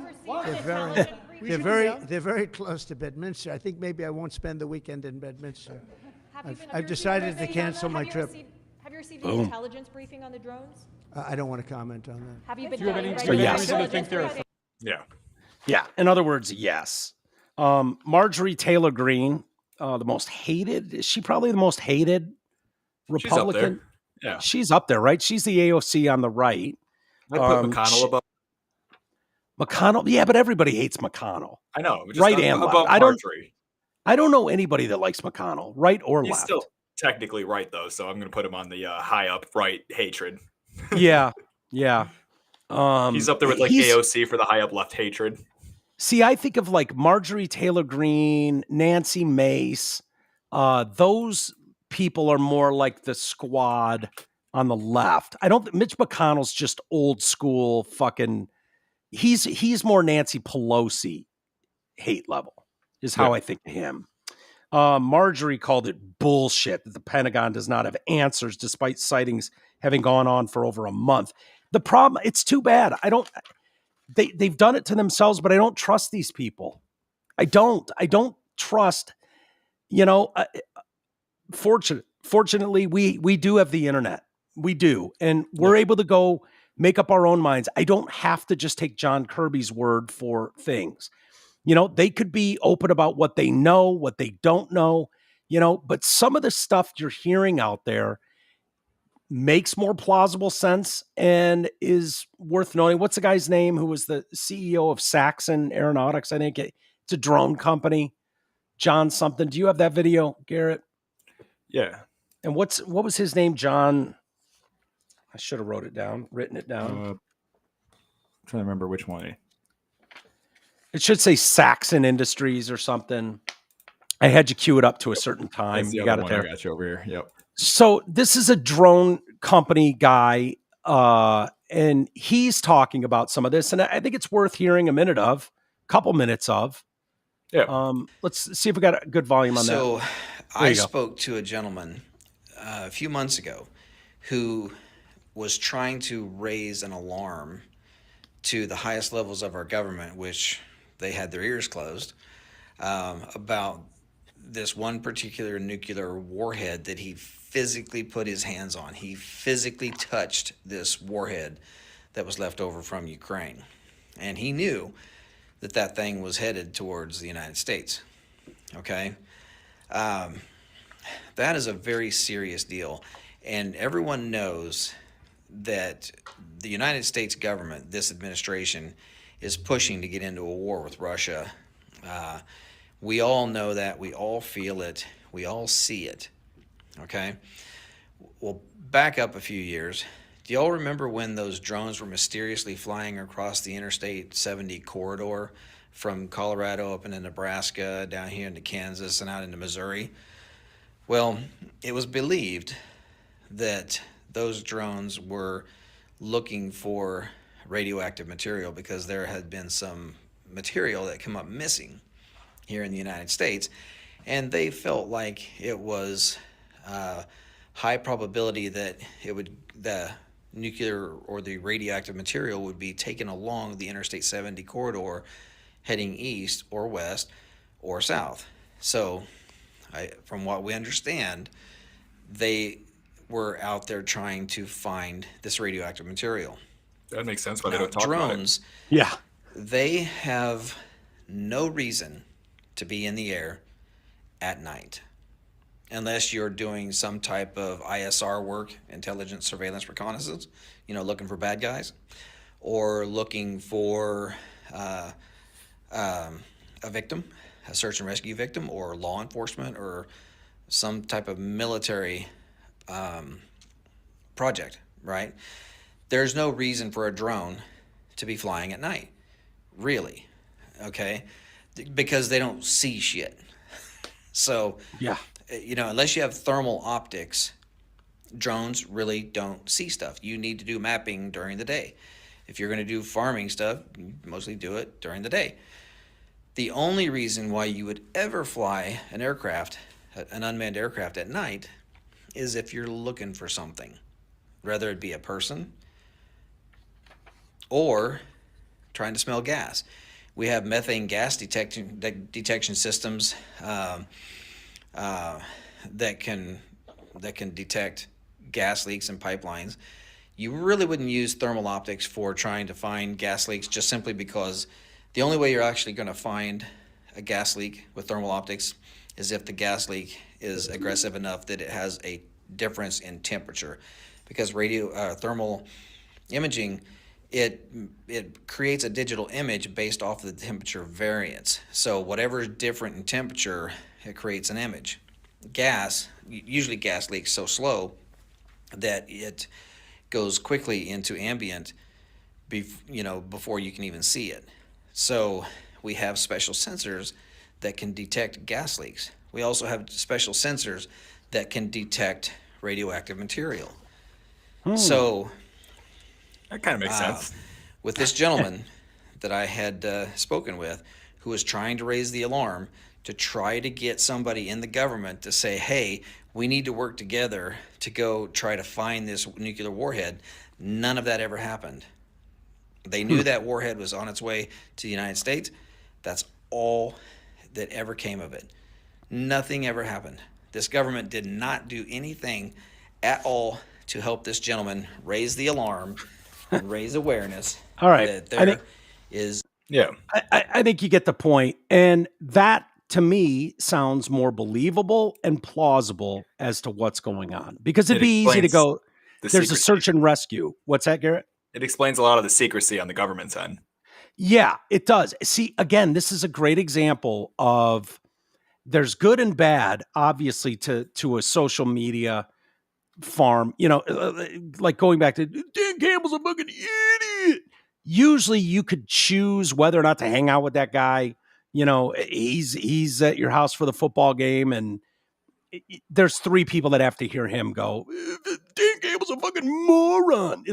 They're very close to Bedminster. I think maybe I won't spend the weekend in Bedminster. I've decided to cancel my trip. Have you received an intelligence briefing on the drones? I don't want to comment on that. Have you been? Yeah. In other words, yes. Marjorie Taylor Greene, the most hated. Is she probably the most hated Republican? She's up there, right? She's the AOC on the right. I put McConnell above. McConnell, yeah, but everybody hates McConnell. I know, just right and left. Above Marjorie. I don't know anybody that likes McConnell, right or He's left. still technically right, though, so I'm going to put him on the high up right hatred. Yeah. He's up there with AOC for the high up left hatred. See, I think of like Marjorie Taylor Greene, Nancy Mace. Those people are more like the squad on the left. I don't. Mitch McConnell's just old school fucking. He's more Nancy Pelosi hate level is how I think of him. Marjorie called it bullshit that the Pentagon does not have answers despite sightings having gone on for over a month. The problem, it's too bad. They've done it to themselves, but I don't trust these people. I don't trust, fortunately we do have the internet. We do. And we're able to go make up our own minds. I don't have to just take John Kirby's word for things. They could be open about what they know, what they don't know, but some of the stuff you're hearing out there makes more plausible sense and is worth knowing. What's the guy's name who was the CEO of Saxon Aeronautics? I think it's a drone company. John something. Do you have that video, Garrett? Yeah. And what was his name? John. I should have written it down. I'm trying to remember which one. It should say Saxon Industries or something. I had you queue it up to a certain time. That's the you other got one it there. I got you over here. Yep. So this is a drone company guy, and he's talking about some of this, and I think it's worth hearing a couple minutes of. Yeah. Let's see if we got a good volume on that. So I spoke to a gentleman a few months ago who was trying to raise an alarm to the highest levels of our government, which they had their ears closed, about this one particular nuclear warhead that he physically put his hands on. He physically touched this warhead that was left over from Ukraine. And he knew that that thing was headed towards the United States. Okay? That is a very serious deal. And everyone knows that the United States government, this administration, is pushing to get into a war with Russia. We all know that. We all feel it. We all see it. Okay? Well, back up a few years. Do y'all remember when those drones were mysteriously flying across the Interstate 70 corridor from Colorado up into Nebraska, down here into Kansas, and out into Missouri? Well, it was believed that those drones were looking for radioactive material because there had been some material that come up missing here in the United States, and they felt like it was high probability that the nuclear or the radioactive material would be taken along the Interstate 70 corridor heading east or west or south. So from what we understand, they were out there trying to find this radioactive material. That makes sense why Now, they don't talk about it. drones, Yeah. they have no reason to be in the air at night unless you're doing some type of ISR work, intelligence, surveillance, reconnaissance, looking for bad guys, or looking for a victim, a search and rescue victim, or law enforcement, or some type of military project, right? There's no reason for a drone to be flying at night, really, okay? Because they don't see shit. So, Yeah. Unless you have thermal optics, drones really don't see stuff. You need to do mapping during the day. If you're going to do farming stuff, you mostly do it during the day. The only reason why you would ever fly an unmanned aircraft at night, is if you're looking for something, whether it be a person or trying to smell gas. We have methane gas detection systems that can detect gas leaks in pipelines. You really wouldn't use thermal optics for trying to find gas leaks, just simply because the only way you're actually going to find a gas leak with thermal optics is if the gas leak is aggressive enough that it has a difference in temperature. Because thermal imaging, it creates a digital image based off of the temperature variance. So whatever is different in temperature, it creates an image. Usually gas leaks so slow that it goes quickly into ambient before you can even see it. So we have special sensors that can detect gas leaks. We also have special sensors that can detect radioactive material. So That kind of makes sense. with this gentleman that I had spoken with, who was trying to raise the alarm to try to get somebody in the government to say, hey, we need to work together to go try to find this nuclear warhead, none of that ever happened. They knew that warhead was on its way to the United States. That's all that ever came of it. Nothing ever happened. This government did not do anything at all to help this gentleman raise the alarm and raise awareness. All right. That there is. Yeah. I think you get the point. And that, to me, sounds more believable and plausible as to what's going on. Because it'd be easy to go, there's a search and rescue. What's that, Garrett? It explains a lot of the secrecy on the government's end. Yeah, it does. See, again, this is a great example of there's good and bad, obviously, to a social media farm. Like going back to Dan Campbell's a fucking idiot. Usually you could choose whether or not to hang out with that guy. He's at your house for the football game, and there's three people that have to hear him go, Dan Campbell's a fucking moron.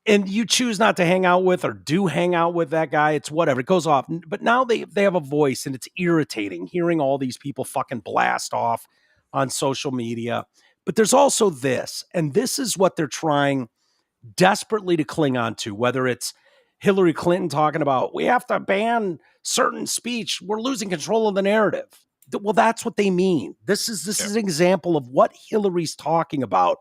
And you choose not to hang out with or do hang out with that guy. It's whatever. It goes off. But now they have a voice, and it's irritating hearing all these people fucking blast off on social media. But there's also this, and this is what they're trying desperately to cling on to, whether it's Hillary Clinton talking about we have to ban certain speech. We're losing control of the narrative. well, that's what they mean. This is an example of what Hillary's talking about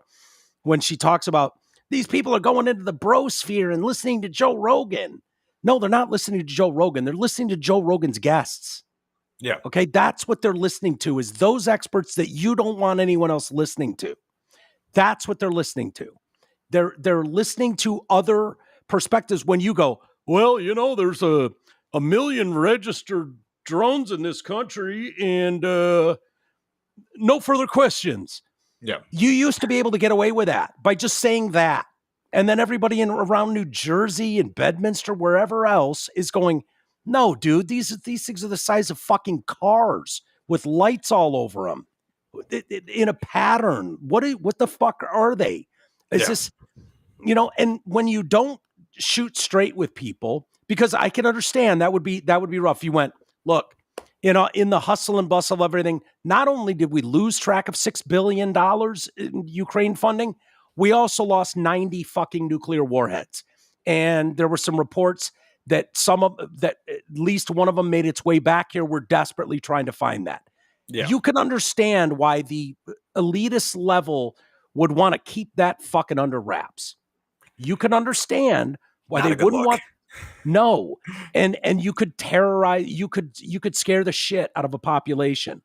when she talks about these people are going into the brosphere and listening to Joe Rogan. No, they're not listening to Joe Rogan. They're listening to Joe Rogan's guests. Yeah. Okay. That's what they're listening to, is those experts that you don't want anyone else listening to. That's what they're listening to. They're listening to other perspectives. When you go, well, there's a million registered drones in this country and no further questions. Yeah. You used to be able to get away with that by just saying that. And then everybody around New Jersey and Bedminster, wherever else, is going, no, dude, these things are the size of fucking cars with lights all over them in a pattern. What the fuck are they? Is this, and when you don't shoot straight with people, because I can understand that would be rough. You went, look, in the hustle and bustle of everything, not only did we lose track of $6 billion in Ukraine funding, we also lost 90 fucking nuclear warheads. And there were some reports that at least one of them made its way back here. We're desperately trying to find that. Yeah. You can understand why the elitist level would want to keep that fucking under wraps. You can understand why they wouldn't want. No. And you could terrorize, you could scare the shit out of a population.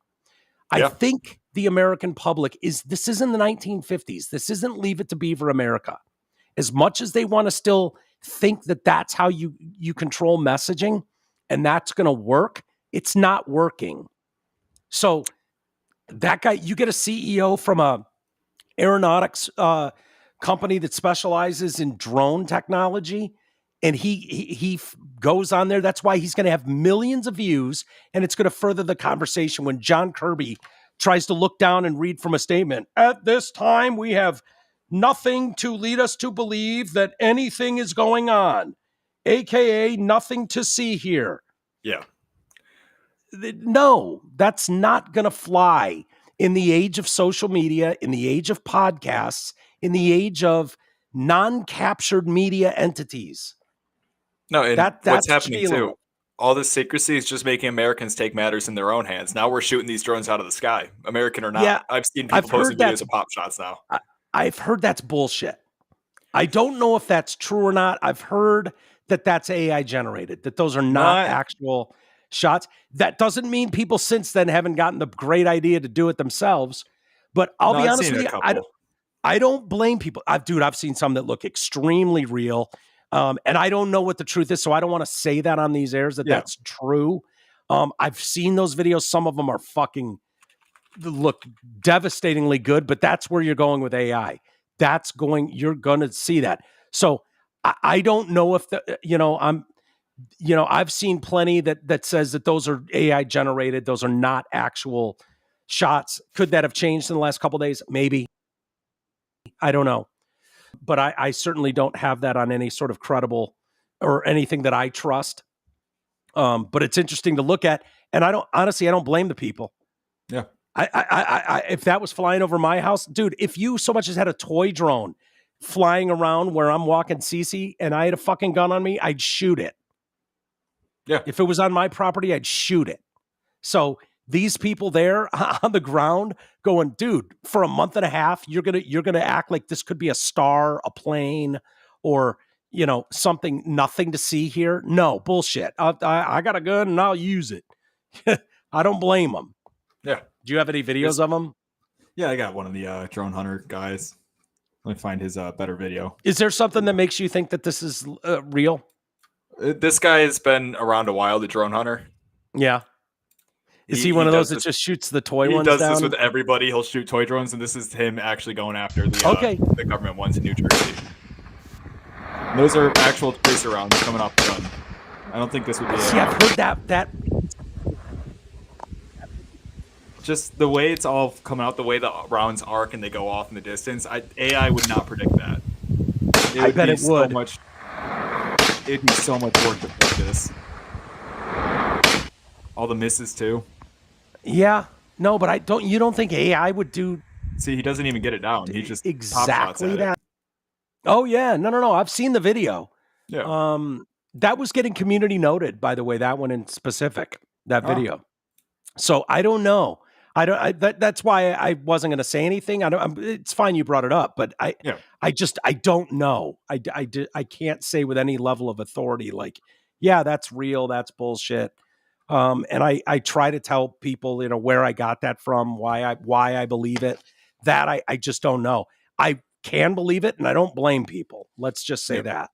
I think the American public this isn't the 1950s. This isn't Leave It to Beaver America. As much as they want to still think that that's how you control messaging and that's going to work, it's not working. So that guy, you get a CEO from a aeronautics company that specializes in drone technology, and he goes on there. That's why he's going to have millions of views, and it's going to further the conversation when John Kirby tries to look down and read from a statement. At this time, we have nothing to lead us to believe that anything is going on, aka nothing to see here. Yeah. No, that's not going to fly in the age of social media, in the age of podcasts, in the age of non-captured media entities. No, and what's happening too, all this secrecy is just making Americans take matters in their own hands. Now we're shooting these drones out of the sky, American or not. Yeah, I've seen people posting videos of pop shots now. I've heard that's bullshit. I don't know if that's true or not. I've heard that that's AI generated, that those are not actual shots. That doesn't mean people since then haven't gotten the great idea to do it themselves. But I'll be honest with you, I don't blame people. I've seen some that look extremely real. And I don't know what the truth is, so I don't want to say that on these airs that's true. I've seen those videos. Some of them are look devastatingly good, but that's where you're going with AI. You're going to see that. So I don't know if I've seen plenty that says that those are AI generated. Those are not actual shots. Could that have changed in the last couple of days? Maybe. I don't know. But I certainly don't have that on any sort of credible or anything that I trust. But it's interesting to look at. And I don't blame the people. Yeah. I if that was flying over my house, dude, if you so much as had a toy drone flying around where I'm walking Cece and I had a fucking gun on me, I'd shoot it. Yeah. If it was on my property, I'd shoot it. So these people there on the ground going, dude, for a month and a half, you're gonna act like this could be a star, a plane, or something, nothing to see here. No, bullshit. I got a gun and I'll use it. I don't blame them. Yeah. Do you have any videos of them? Yeah, I got one of the drone hunter guys. Let me find his better video. Is there something that makes you think that this is real? This guy has been around a while, the drone hunter. Yeah. Is he one of those that just shoots the toy ones down? He does this with everybody. He'll shoot toy drones, and this is him actually going after the government ones in New Jersey. And those are actual tracer rounds coming off the gun. I don't think this would be. See, I've heard that. Just the way it's all coming out, the way the rounds arc and they go off in the distance, AI would not predict that. I bet it would. It'd be so much work to put this. All the misses too. Yeah, no, but you don't think AI would do? See, he doesn't even get it down. He just exactly that. Oh yeah, no. I've seen the video. Yeah. That was getting community noted, by the way. That one in specific, that video. So I don't know. That's why I wasn't going to say anything. It's fine you brought it up, but I don't know. I can't say with any level of authority, like, yeah, that's real. That's bullshit. And I try to tell people, where I got that from, why I believe it. That I just don't know. I can believe it, and I don't blame people. Let's just say that.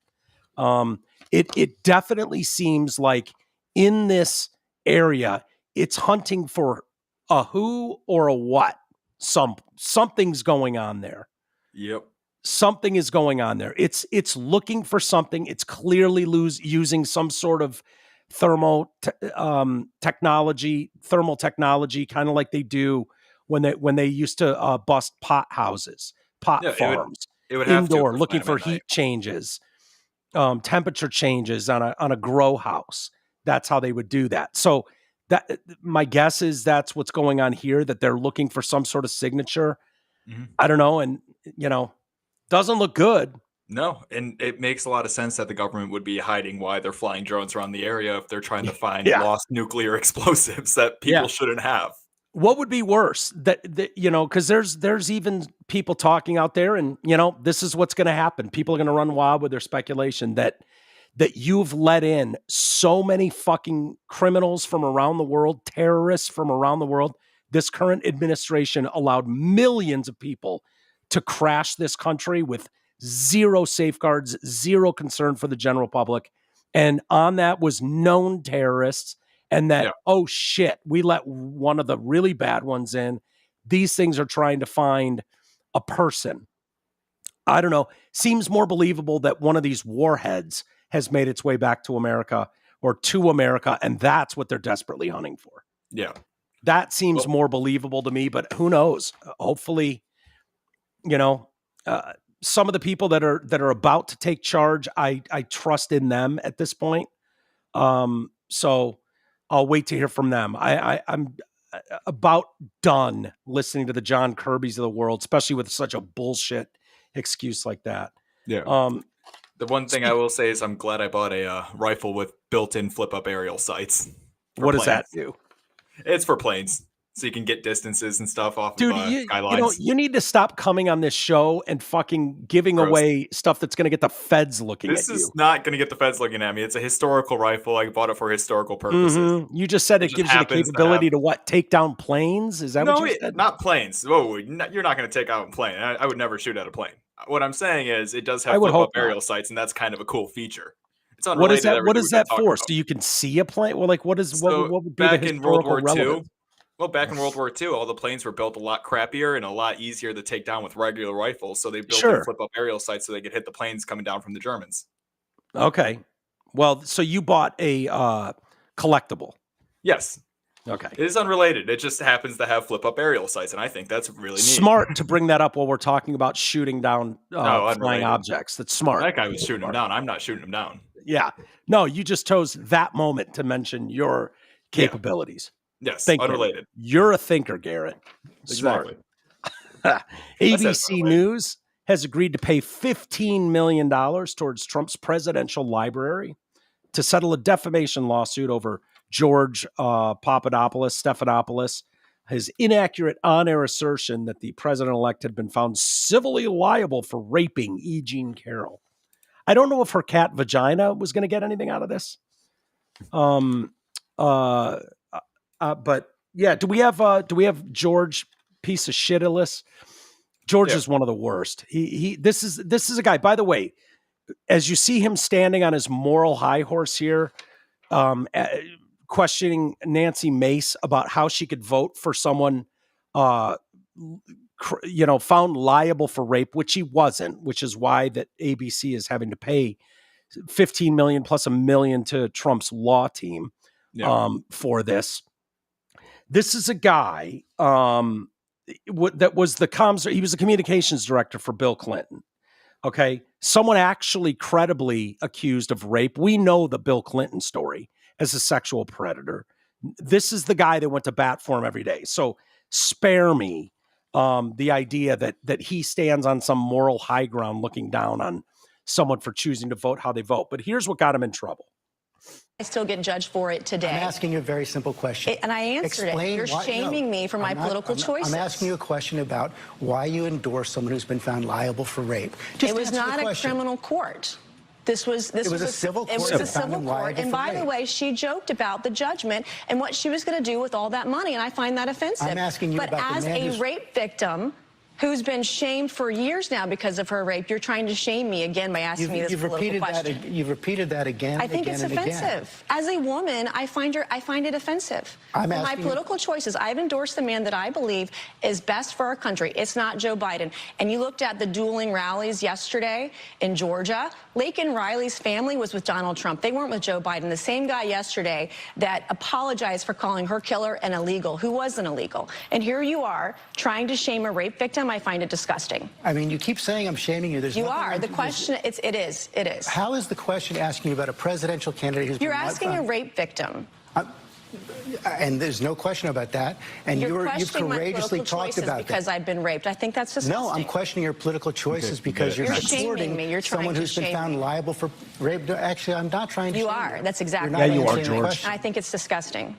It definitely seems like in this area, it's hunting for a who or a what. Something's going on there. Yep. Something is going on there. It's looking for something. It's clearly using some sort of thermal technology, kind of like they do when they used to bust pot houses, farms, it would have indoor, looking for heat changes, temperature changes on a grow house. That's how they would do that. So that my guess is that's what's going on here, that they're looking for some sort of signature. Mm-hmm. I don't know. And, doesn't look good. No. And it makes a lot of sense that the government would be hiding why they're flying drones around the area if they're trying to find lost nuclear explosives that people shouldn't have. What would be worse because there's even people talking out there, and, this is what's going to happen. People are going to run wild with their speculation that you've let in so many fucking criminals from around the world, terrorists from around the world. This current administration allowed millions of people to crash this country with zero safeguards, zero concern for the general public. And on that was known terrorists, and that, oh shit, we let one of the really bad ones in. These things are trying to find a person. I don't know. Seems more believable that one of these warheads has made its way back to America, and that's what they're desperately hunting for. Yeah. That seems more believable to me, but who knows? Hopefully, some of the people that are about to take charge, I trust in them at this point. So I'll wait to hear from them. I'm about done listening to the John Kirby's of the world, especially with such a bullshit excuse like that. Yeah. The one thing I will say is I'm glad I bought a rifle with built-in flip-up aerial sights. What does that do? It's for planes, so you can get distances and stuff off Dude, of skylines. You need to stop coming on this show and fucking giving away stuff that's going to get the feds looking at you. This is not going to get the feds looking at me. It's a historical rifle. I bought it for historical purposes. Mm-hmm. You just said it gives you the capability to what? Take down planes? Is that what you said? Not planes. Oh, you're not going to take out a plane. I would never shoot at a plane. What I'm saying is it does have flip-up aerial sights, and that's kind of a cool feature. It's unrelated. What is that for? So you can see a plane? Well, like what would be the historical relevance? Well, back in World War II, all the planes were built a lot crappier and a lot easier to take down with regular rifles. So they built in flip-up aerial sights so they could hit the planes coming down from the Germans. Okay. Well, so you bought a collectible. Yes. Okay. It is unrelated. It just happens to have flip-up aerial sights, and I think that's really neat. Smart to bring that up while we're talking about shooting down flying objects. That's smart. That guy was shooting them down. I'm not shooting them down. Yeah. No, you just chose that moment to mention your capabilities. Yes, unrelated. You're a thinker, Garrett. Smart. Exactly. ABC News has agreed to pay $15 million towards Trump's presidential library to settle a defamation lawsuit over George Stephanopoulos, his inaccurate on-air assertion that the president-elect had been found civilly liable for raping E. Jean Carroll. I don't know if her cat Vagina was going to get anything out of this. But yeah, do we have George piece of shitiless? George is one of the worst. This is a guy, by the way, as you see him standing on his moral high horse here, questioning Nancy Mace about how she could vote for someone, found liable for rape, which he wasn't, which is why that ABC is having to pay $15 million plus $1 million to Trump's law team for this. This is a guy that was he was the communications director for Bill Clinton. Okay. Someone actually credibly accused of rape. We know the Bill Clinton story as a sexual predator. This is the guy that went to bat for him every day. So spare me the idea that he stands on some moral high ground looking down on someone for choosing to vote how they vote. But here's what got him in trouble. I still get judged for it today. I'm asking you a very simple question. And I answered it. You're shaming me for my political choices. I'm asking you a question about why you endorse someone who's been found liable for rape. Just it was not a criminal court. This was a civil court. It was a civil court. And by the way, she joked about the judgment and what she was going to do with all that money, and I find that offensive. I'm asking you about the man as a rape victim who's been shamed for years now because of her rape, you're trying to shame me again by asking me this political question. You've repeated that again. I think it's offensive. As a woman, I find it offensive. My political choices, I've endorsed the man that I believe is best for our country. It's not Joe Biden. And you looked at the dueling rallies yesterday in Georgia. Laken Riley's family was with Donald Trump. They weren't with Joe Biden. The same guy yesterday that apologized for calling her killer an illegal, who wasn't illegal. And here you are trying to shame a rape victim. I find it disgusting. I mean, you keep saying I'm shaming you. You are. The question, it is. How is the question asking you about a presidential candidate who's You're asking a rape victim. And there's no question about that. And you've courageously talked about that. Because I've been raped. I think that's disgusting. No, I'm questioning your political choices because you're supporting someone who's been found liable for rape. Actually, I'm not trying to shame you. You are. That's exactly right. Yeah, you are, George. I think it's disgusting.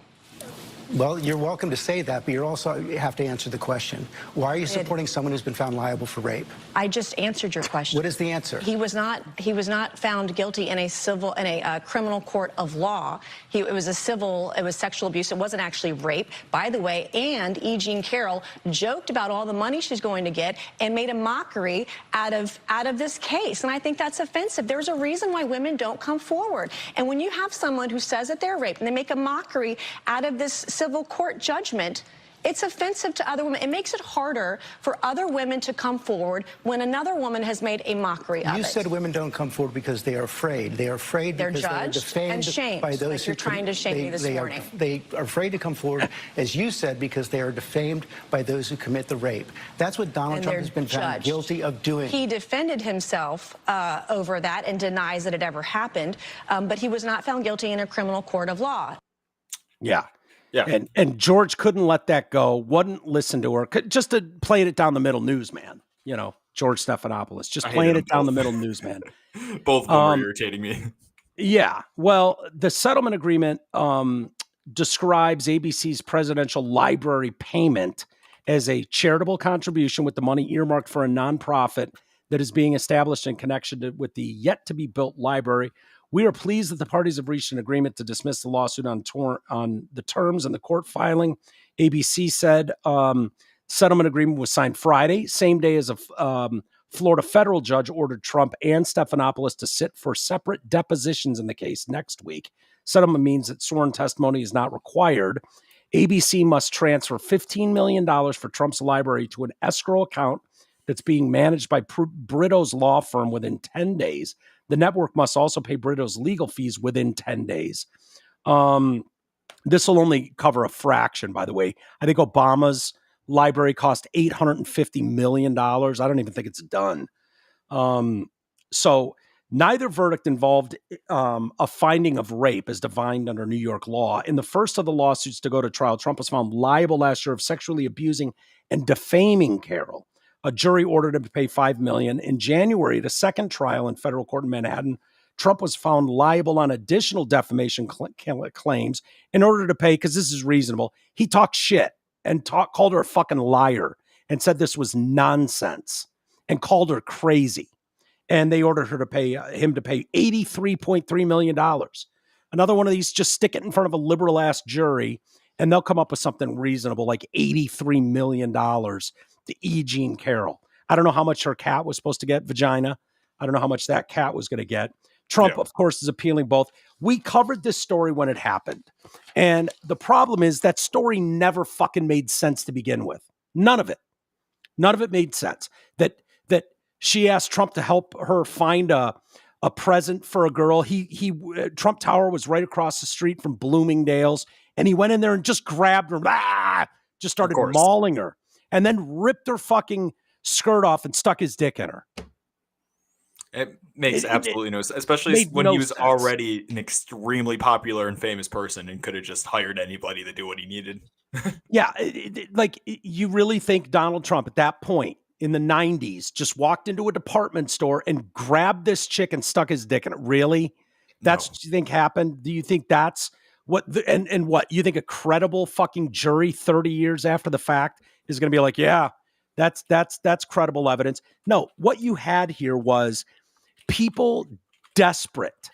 Well, you're welcome to say that, but you have to answer the question. Why are you supporting someone who's been found liable for rape? I just answered your question. What is the answer? He was not found guilty in a criminal court of law. It was sexual abuse. It wasn't actually rape, by the way. And E. Jean Carroll joked about all the money she's going to get and made a mockery out of this case. And I think that's offensive. There's a reason why women don't come forward. And when you have someone who says that they're raped and they make a mockery out of this civil court judgment, it's offensive to other women. It makes it harder for other women to come forward when another woman has made a mockery of it. You said women don't come forward because they are afraid. They are afraid because they are defamed and shamed by those like you're trying to shame me this morning. They are afraid to come forward, as you said, because they are defamed by those who commit the rape. That's what Donald Trump has been found guilty of doing. He defended himself over that and denies that it ever happened, but he was not found guilty in a criminal court of law. Yeah. Yeah. And George couldn't let that go, wouldn't listen to her, just to play it down the middle newsman, George Stephanopoulos, just playing it down the middle newsman. Both of them are irritating me. Yeah. Well, the settlement agreement describes ABC's presidential library payment as a charitable contribution with the money earmarked for a nonprofit that is being established in connection with the yet-to-be-built library. We are pleased that the parties have reached an agreement to dismiss the lawsuit on the terms in the court filing. ABC said settlement agreement was signed Friday, same day as a Florida federal judge ordered Trump and Stephanopoulos to sit for separate depositions in the case next week. Settlement means that sworn testimony is not required. ABC must transfer $15 million for Trump's library to an escrow account that's being managed by Brito's law firm within 10 days. The network must also pay Brito's legal fees within 10 days. This will only cover a fraction, by the way. I think Obama's library cost $850 million. I don't even think it's done. So neither verdict involved a finding of rape as defined under New York law. In the first of the lawsuits to go to trial, Trump was found liable last year of sexually abusing and defaming Carroll. A jury ordered him to pay $5 million. In January, at a second trial in federal court in Manhattan, Trump was found liable on additional defamation claims in order to pay, because this is reasonable. He talked shit and called her a fucking liar and said this was nonsense and called her crazy. And they ordered him to pay $83.3 million. Another one of these, just stick it in front of a liberal-ass jury, and they'll come up with something reasonable like $83 million. To E. Jean Carroll. I don't know how much her cat was supposed to get, vagina. I don't know how much that cat was going to get. Trump, of course, is appealing both. We covered this story when it happened. And the problem is that story never fucking made sense to begin with. None of it. None of it made sense. That she asked Trump to help her find a present for a girl. Trump Tower was right across the street from Bloomingdale's, and he went in there and just grabbed her, just started mauling her. And then ripped her fucking skirt off and stuck his dick in her. It makes absolutely no sense, especially when he was already an extremely popular and famous person and could have just hired anybody to do what he needed. Yeah, like you really think Donald Trump at that point in the 90s just walked into a department store and grabbed this chick and stuck his dick in it? Really? That's what you think happened? Do you think that's what and what you think a credible fucking jury 30 years after the fact is going to be like, yeah, that's credible evidence? No, what you had here was people desperate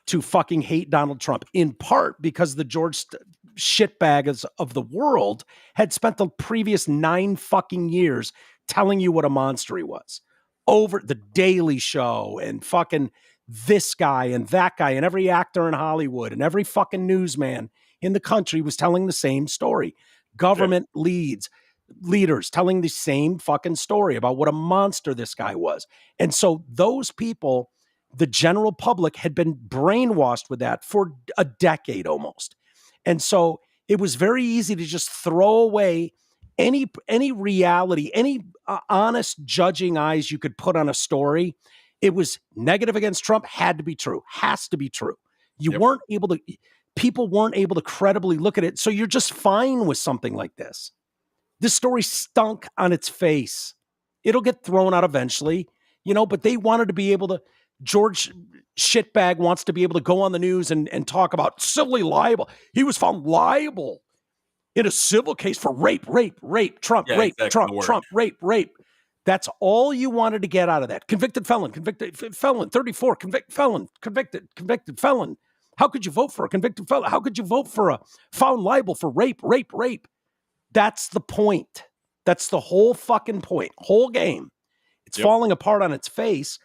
to fucking hate Donald Trump, in part because the George shitbags of the world had spent the previous 9 fucking years telling you what a monster he was over the Daily Show and fucking this guy and that guy, and every actor in Hollywood and every fucking newsman in the country was telling the same story. Government leaders telling the same fucking story about what a monster this guy was. And so those people, the general public, had been brainwashed with that for a decade almost. And so it was very easy to just throw away any reality, any honest judging eyes you could put on a story. It was negative against Trump, had to be true, has to be true. People weren't able to credibly look at it. So you're just fine with something like this. This story stunk on its face. It'll get thrown out eventually, but they wanted to be able to, George shitbag wants to be able to go on the news and talk about civilly liable. He was found liable in a civil case for rape, Trump, rape. That's all you wanted to get out of that. Convicted felon, 34, convicted felon. How could you vote for a convicted felon? How could you vote for a found liable for rape? That's the point. That's the whole fucking point, whole game. It's falling apart on its face.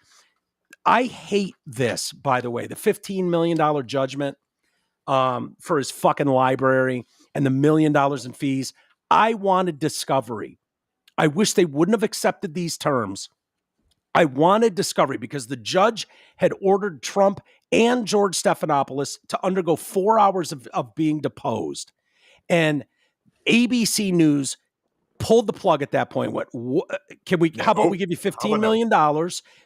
I hate this, by the way, the $15 million judgment for his fucking library and the $1 million in fees. I wanted discovery. I wish they wouldn't have accepted these terms. I wanted discovery because the judge had ordered Trump and George Stephanopoulos to undergo 4 hours of being deposed. And ABC News pulled the plug at that point. How about we give you $15 million,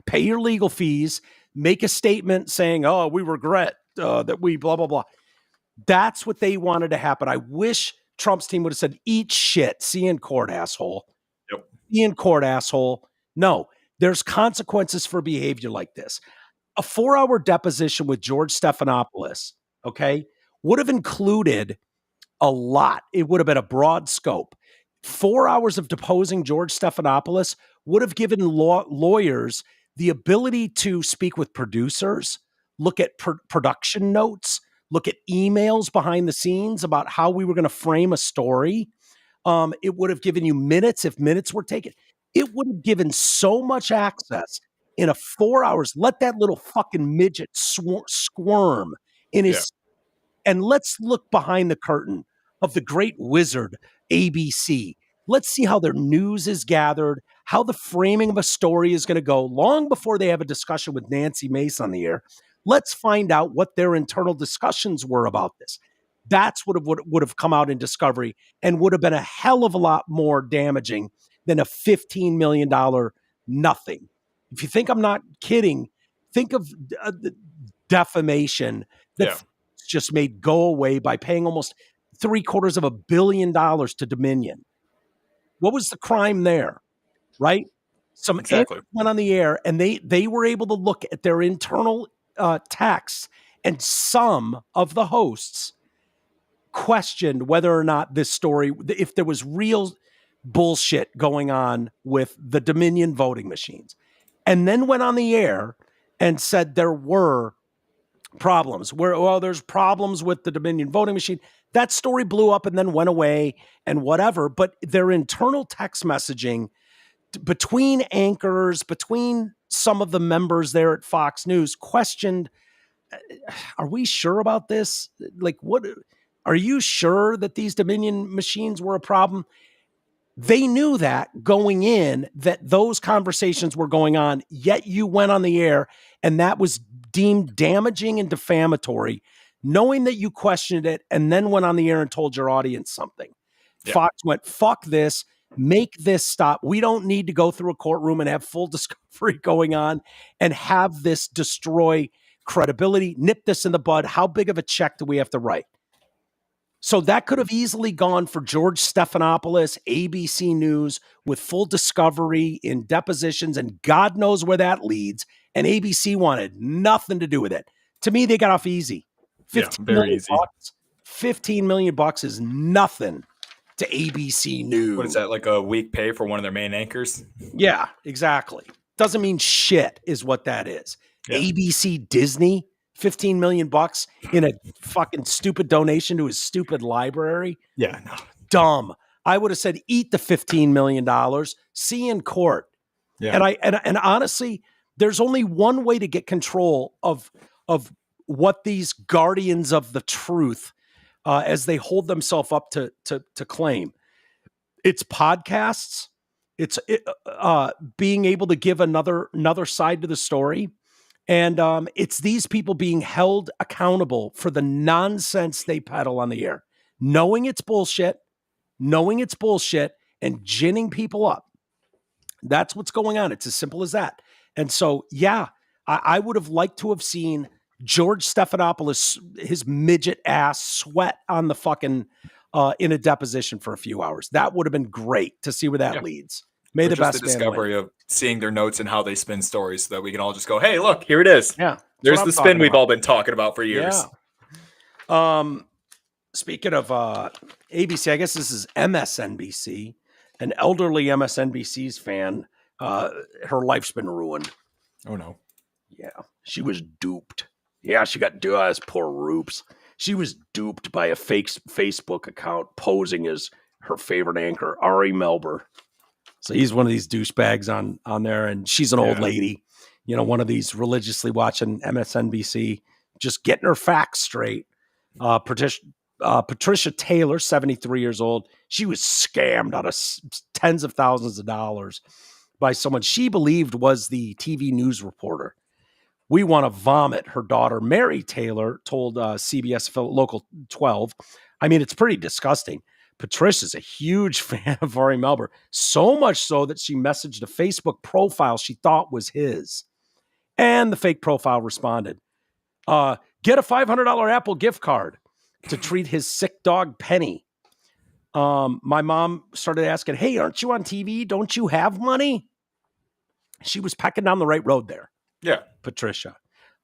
pay your legal fees, make a statement saying, oh, we regret that we blah, blah, blah. That's what they wanted to happen. I wish Trump's team would have said, eat shit, see you in court, asshole. See you in court, asshole. No, there's consequences for behavior like this. A 4-hour deposition with George Stephanopoulos, would have included a lot. It would have been a broad scope. 4 hours of deposing George Stephanopoulos would have given lawyers the ability to speak with producers, look at production notes, look at emails behind the scenes about how we were going to frame a story. It would have given you minutes if minutes were taken. It would have given so much access in a 4 hours. Let that little fucking midget squirm in his. And let's look behind the curtain of the great wizard, ABC. Let's see how their news is gathered, how the framing of a story is going to go long before they have a discussion with Nancy Mace on the air. Let's find out what their internal discussions were about this. That's what would have come out in discovery and would have been a hell of a lot more damaging than a $15 million nothing. If you think I'm not kidding, think of the defamation that just made go away by paying almost $750 million to Dominion. What was the crime there, right? Some analysts went on the air and they were able to look at their internal texts, and some of the hosts questioned whether or not this story, if there was real bullshit going on with the Dominion voting machines, and then went on the air and said there were problems there's problems with the Dominion voting machine. That story blew up and then went away and whatever. But their internal text messaging between anchors, between some of the members there at Fox News questioned, are we sure about this? Like, what, are you sure that these Dominion machines were a problem? They knew that going in, that those conversations were going on, yet you went on the air and that was deemed damaging and defamatory, knowing that you questioned it and then went on the air and told your audience something. Yeah. Fox went, fuck this, make this stop. We don't need to go through a courtroom and have full discovery going on and have this destroy credibility. Nip this in the bud. How big of a check do we have to write? So that could have easily gone for George Stephanopoulos, ABC News, with full discovery in depositions, and God knows where that leads. And ABC wanted nothing to do with it. To me, they got off easy. Very easy. $15 million is nothing to ABC News. What is that, like a week pay for one of their main anchors? Yeah, exactly. Doesn't mean shit is what that is. Yeah. ABC Disney, $15 million in a fucking stupid donation to his stupid library. Yeah, no. Dumb. I would have said, eat the $15 million, see you in court. Yeah. And honestly, there's only one way to get control of what these guardians of the truth, as they hold themselves up to claim. It's podcasts. It's being able to give another side to the story. And it's these people being held accountable for the nonsense they peddle on the air, knowing it's bullshit, and ginning people up. That's what's going on. It's as simple as that. And so, yeah, I would have liked to have seen George Stephanopoulos, his midget ass, sweat on the fucking in a deposition for a few hours. That would have been great to see where that leads. May the best man discovery of seeing their notes and how they spin stories, so that we can all just go, "Hey, look, here it is." Yeah, there's the spin we've all been talking about for years. Yeah. Speaking of ABC, I guess this is MSNBC. An elderly MSNBC's fan, her life's been ruined. Oh no! Yeah, she was duped. Yeah, she got duped. Poor Roops. She was duped by a fake Facebook account posing as her favorite anchor, Ari Melber. So he's one of these douchebags on there, and she's an old lady, one of these religiously watching MSNBC, just getting her facts straight. Patricia Taylor, 73 years old, she was scammed out of tens of thousands of dollars by someone she believed was the TV news reporter. We want to vomit, her daughter, Mary Taylor, told CBS Local 12. I mean, it's pretty disgusting. Patricia's a huge fan of Ari Melber, so much so that she messaged a Facebook profile she thought was his. And the fake profile responded, get a $500 Apple gift card to treat his sick dog, Penny. My mom started asking, hey, aren't you on TV? Don't you have money? She was pecking down the right road there. Yeah. Patricia.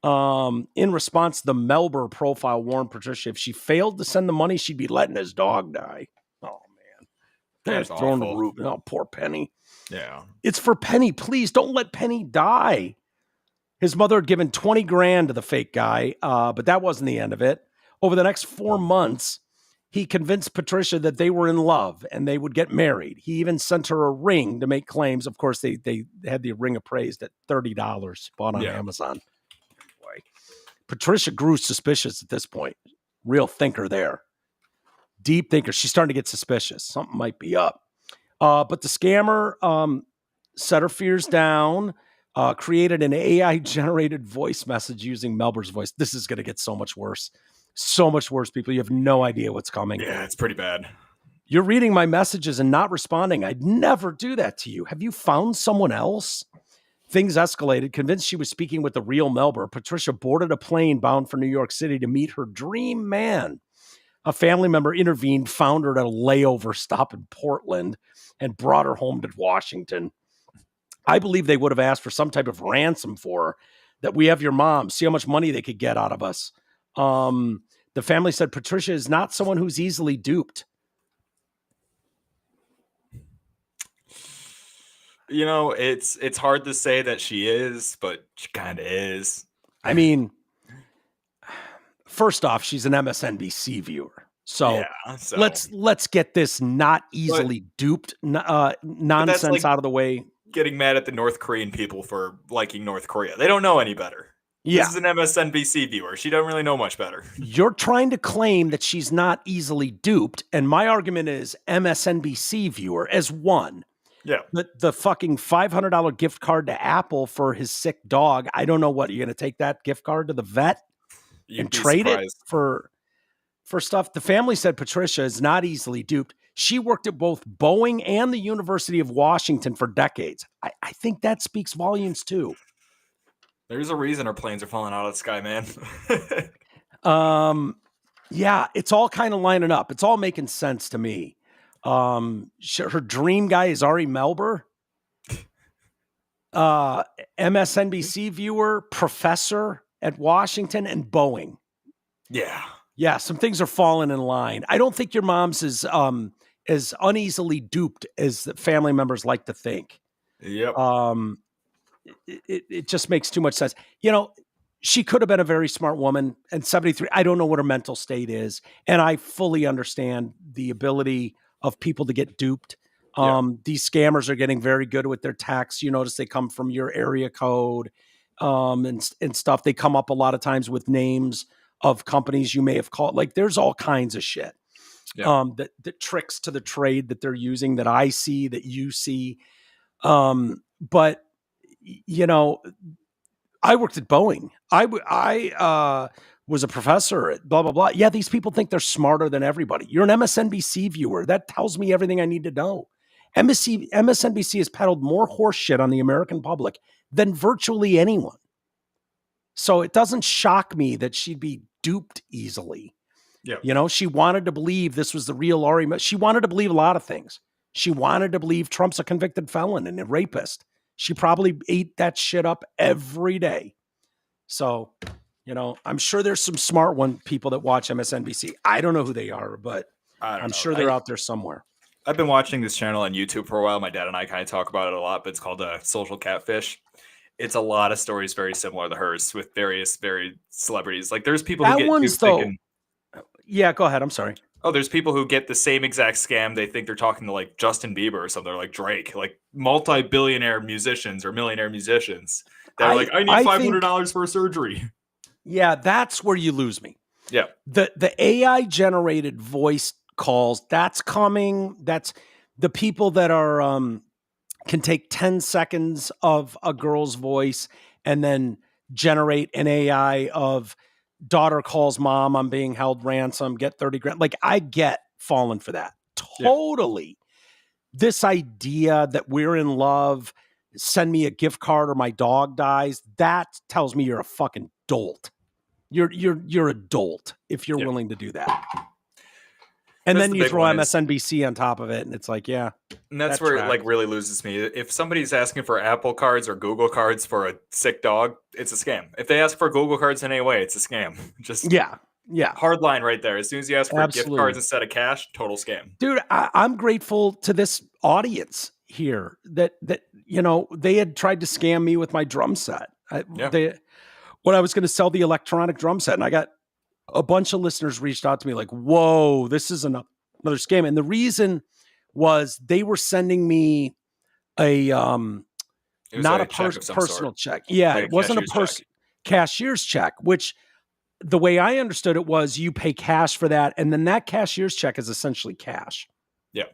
In response, the Melber profile warned Patricia if she failed to send the money, she'd be letting his dog die. Oh, man. That's awful. Oh, poor Penny. Yeah. It's for Penny. Please don't let Penny die. His mother had given $20,000 to the fake guy, but that wasn't the end of it. Over the next 4 months, he convinced Patricia that they were in love and they would get married. He even sent her a ring to make claims. Of course, they had the ring appraised at $30, bought on Amazon. Boy. Patricia grew suspicious at this point. Real thinker there. Deep thinker. She's starting to get suspicious. Something might be up. But the scammer set her fears down, created an AI-generated voice message using Melber's voice. This is going to get so much worse. So much worse, people. You have no idea what's coming. Yeah, it's pretty bad. You're reading my messages and not responding. I'd never do that to you. Have you found someone else? Things escalated. Convinced she was speaking with the real Melber, Patricia boarded a plane bound for New York City to meet her dream man. A family member intervened, found her at a layover stop in Portland, and brought her home to Washington. I believe they would have asked for some type of ransom for her, that we have your mom, see how much money they could get out of us. The family said Patricia is not someone who's easily duped. It's hard to say that she is, but she kind of is. I mean, first off, she's an MSNBC viewer. So let's get this not easily duped nonsense out of the way. Getting mad at the North Korean people for liking North Korea. They don't know any better. Yeah. This is an MSNBC viewer. She doesn't really know much better. You're trying to claim that she's not easily duped. And my argument is MSNBC viewer as one. Yeah. The fucking $500 gift card to Apple for his sick dog. I don't know what. You're going to take that gift card to the vet and trade it for stuff. The family said Patricia is not easily duped. She worked at both Boeing and the University of Washington for decades. I think that speaks volumes too. There's a reason our planes are falling out of the sky, man. Yeah, it's all kind of lining up. It's all making sense to me. Her dream guy is Ari Melber. MSNBC viewer, professor at Washington and Boeing. Yeah, some things are falling in line. I don't think your mom's as uneasily duped as the family members like to think. Yep. It just makes too much sense. She could have been a very smart woman, and 73, I don't know what her mental state is. And I fully understand the ability of people to get duped. These scammers are getting very good with their texts. You notice they come from your area code and stuff. They come up a lot of times with names of companies you may have called. Like, there's all kinds of shit that tricks to the trade that they're using, that I see, that you see. But I worked at Boeing. I was a professor at blah, blah, blah. Yeah, these people think they're smarter than everybody. You're an MSNBC viewer. That tells me everything I need to know. MSNBC has peddled more horse shit on the American public than virtually anyone. So it doesn't shock me that she'd be duped easily. Yeah. She wanted to believe this was the real Laurie. She wanted to believe a lot of things. She wanted to believe Trump's a convicted felon and a rapist. She probably ate that shit up every day. So, I'm sure there's some smart people that watch MSNBC. I don't know who they are, but I'm sure they're out there somewhere. I've been watching this channel on YouTube for a while. My dad and I kind of talk about it a lot, but it's called Social Catfish. It's a lot of stories very similar to hers with various celebrities. Like, there's people who get thinking. Yeah, go ahead. I'm sorry. Oh, there's people who get the same exact scam. They think they're talking to like Justin Bieber or something, or like Drake, like multi-billionaire musicians or millionaire musicians. They're like, I need $500 for a surgery. Yeah, that's where you lose me. Yeah. The AI generated voice calls, that's coming. That's the people that are can take 10 seconds of a girl's voice and then generate an AI of daughter calls mom, I'm being held ransom, get 30 grand. Like, I get falling for that. Totally. Yeah. This idea that we're in love, send me a gift card or my dog dies, that tells me you're a fucking dolt. You're a dolt if you're willing to do that. And then you throw MSNBC on top of it, and it's like, yeah. And that's where it like really loses me. If somebody's asking for Apple cards or Google cards for a sick dog, it's a scam. If they ask for Google cards in any way, it's a scam. Just hard line right there. As soon as you ask for gift cards instead of cash, total scam. Dude, I'm grateful to this audience here that they had tried to scam me with my drum set. When I was going to sell the electronic drum set, and I got a bunch of listeners reached out to me like, whoa, this is another scam. And the reason was they were sending me not a personal check. Yeah, it wasn't a cashier's check, which the way I understood it was you pay cash for that. And then that cashier's check is essentially cash. Yeah.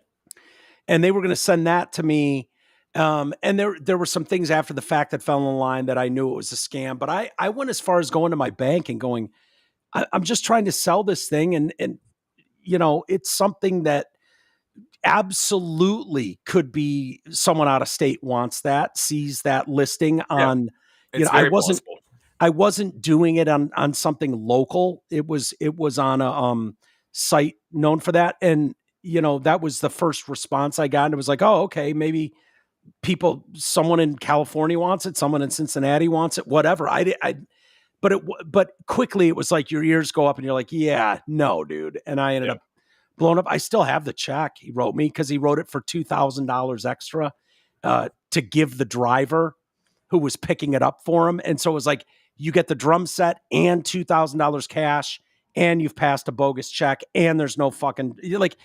And they were going to send that to me. And there were some things after the fact that fell in line that I knew it was a scam. But I went as far as going to my bank and going, I'm just trying to sell this thing. And it's something that absolutely could be someone out of state wants that, sees that listing on, I wasn't doing it on something local. It was on a site known for that. And, that was the first response I got. And it was like, oh, okay, maybe someone in California wants it. Someone in Cincinnati wants it, whatever. But quickly it was like your ears go up and you're like, yeah, no, dude. And I ended up blowing up. I still have the check he wrote me because he wrote it for $2,000 extra to give the driver who was picking it up for him. And so it was like, you get the drum set and $2,000 cash and you've passed a bogus check and there's no fucking, like,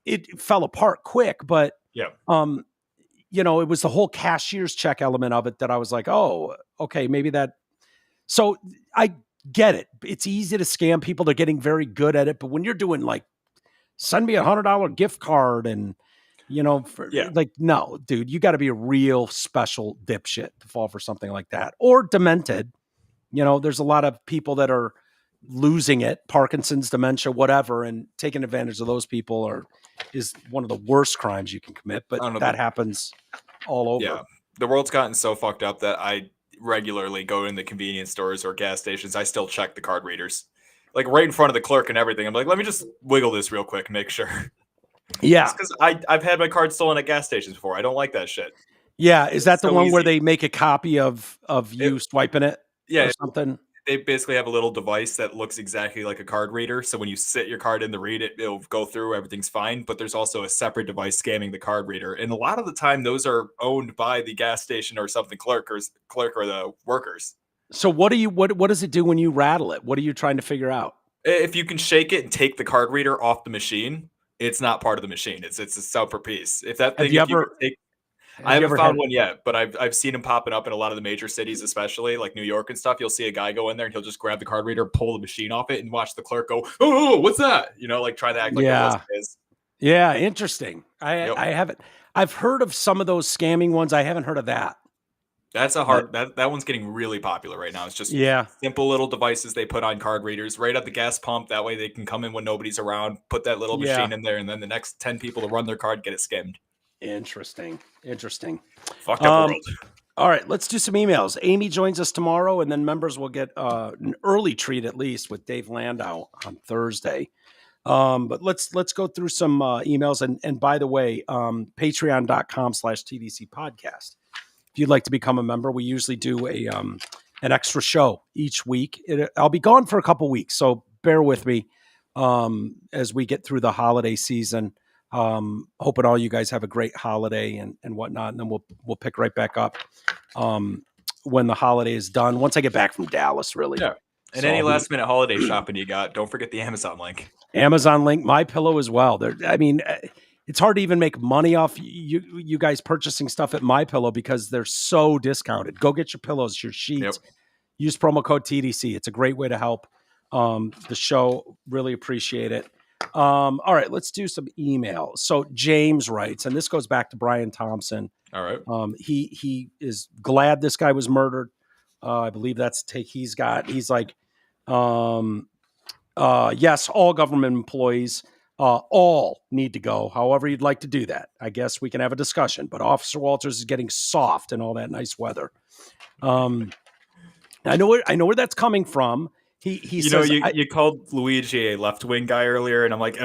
it fell apart quick, but it was the whole cashier's check element of it that I was like, oh, okay, maybe that. So I get it. It's easy to scam people. They're getting very good at it. But when you're doing like, send me $100 gift card and, like, no, dude, you got to be a real special dipshit to fall for something like that, or demented. There's a lot of people that are losing it, Parkinson's, dementia, whatever, and taking advantage of those people is one of the worst crimes you can commit. But that happens all over. Yeah. The world's gotten so fucked up that I regularly go in the convenience stores or gas stations. I still check the card readers, like right in front of the clerk and everything. I'm like, let me just wiggle this real quick and make sure. Yeah. Because I've had my card stolen at gas stations before. I don't like that shit. Yeah. Is that the one where they make a copy of you swiping it? Yeah. Or something? they basically have a little device that looks exactly like a card reader. So when you sit your card in to read it, it'll go through, everything's fine. But there's also a separate device scanning the card reader. And a lot of the time, those are owned by the gas station or something clerk or the workers. So what does it do when you rattle it? What are you trying to figure out? If you can shake it and take the card reader off the machine, it's not part of the machine. It's a separate piece. If that thing, I haven't found one yet, but I've seen them popping up in a lot of the major cities, especially like New York and stuff. You'll see a guy go in there and he'll just grab the card reader, pull the machine off it, and watch the clerk go, "Oh, what's that?" Like try to act like it is. Yeah, interesting. I haven't. I've heard of some of those scamming ones. I haven't heard of that. That's a hard. That one's getting really popular right now. It's just simple little devices they put on card readers right at the gas pump. That way they can come in when nobody's around, put that little machine in there, and then the next 10 people to run their card get it skimmed. Interesting. Fucked up world. All right, let's do some emails. Amy joins us tomorrow, and then members will get an early treat at least with Dave Landau on Thursday. But let's go through some emails. And by the way, patreon.com/TDC Podcast. If you'd like to become a member, we usually do an extra show each week. I'll be gone for a couple weeks, so bear with me as we get through the holiday season. Hoping all you guys have a great holiday and whatnot, and then we'll pick right back up when the holiday is done. Once I get back from Dallas, really. Yeah. And any last minute holiday shopping you got, don't forget the Amazon link. Amazon link, My Pillow as well. It's hard to even make money off you guys purchasing stuff at My Pillow because they're so discounted. Go get your pillows, your sheets. Yep. Use promo code TDC. It's a great way to help the show. Really appreciate it. All right, let's do some emails. So James writes, and this goes back to Brian Thompson. All right. He is glad this guy was murdered. I believe that's the take he's got. He's like, yes, all government employees, all need to go. However you'd like to do that. I guess we can have a discussion, but Officer Walters is getting soft and all that nice weather. I know where that's coming from. He says, you called Luigi a left-wing guy earlier, and I'm like,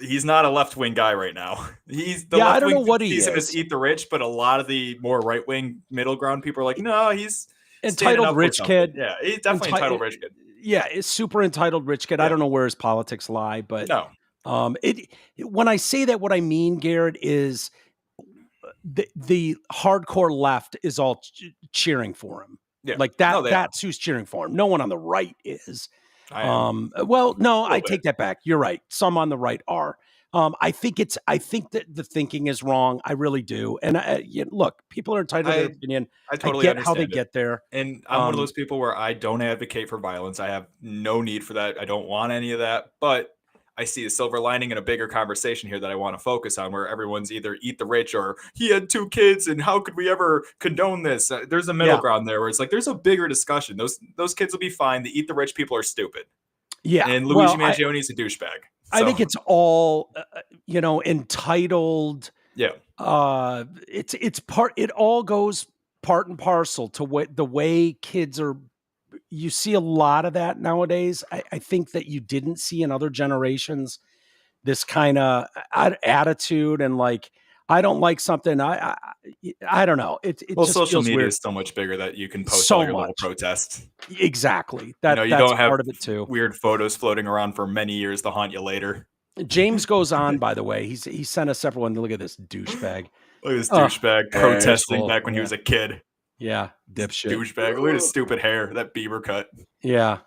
he's not a left-wing guy right now. He's the I don't know what he is. Eat the rich, but a lot of the more right-wing middle ground people are like, no, he's entitled rich kid. Yeah, he's definitely entitled rich kid. Yeah, it's super entitled rich kid. Yeah. I don't know where his politics lie, but no. When I say that, what I mean, Garrett, is the hardcore left is all cheering for him. Yeah. Like that. That's who's cheering for him. No one on the right is. I take that back. You're right. Some on the right are. I think that the thinking is wrong. I really do. And look, people are entitled to their opinion. I totally get how they get there. And I'm one of those people where I don't advocate for violence. I have no need for that. I don't want any of that. But I see a silver lining in a bigger conversation here that I want to focus on, where everyone's either eat the rich or he had 2 kids and how could we ever condone this? There's a middle ground there where it's like there's a bigger discussion. Those kids will be fine. The eat the rich people are stupid. Yeah. And Luigi Mangione is a douchebag. I think it's all, entitled. Yeah. It all goes part and parcel to the way kids are. You see a lot of that nowadays. I think that you didn't see in other generations this kind of attitude and like, I don't like something. I don't know. It just social media weird. Is so much bigger that you can post all your little protests. Exactly. That's don't have part of it too. Weird photos floating around for many years to haunt you later. James goes on, by the way. He sent a separate one. Look at this douchebag. Look at this douchebag protesting back when he was a kid. Yeah, dipshit. Douchebag. Look at his stupid hair, that Bieber cut. Yeah.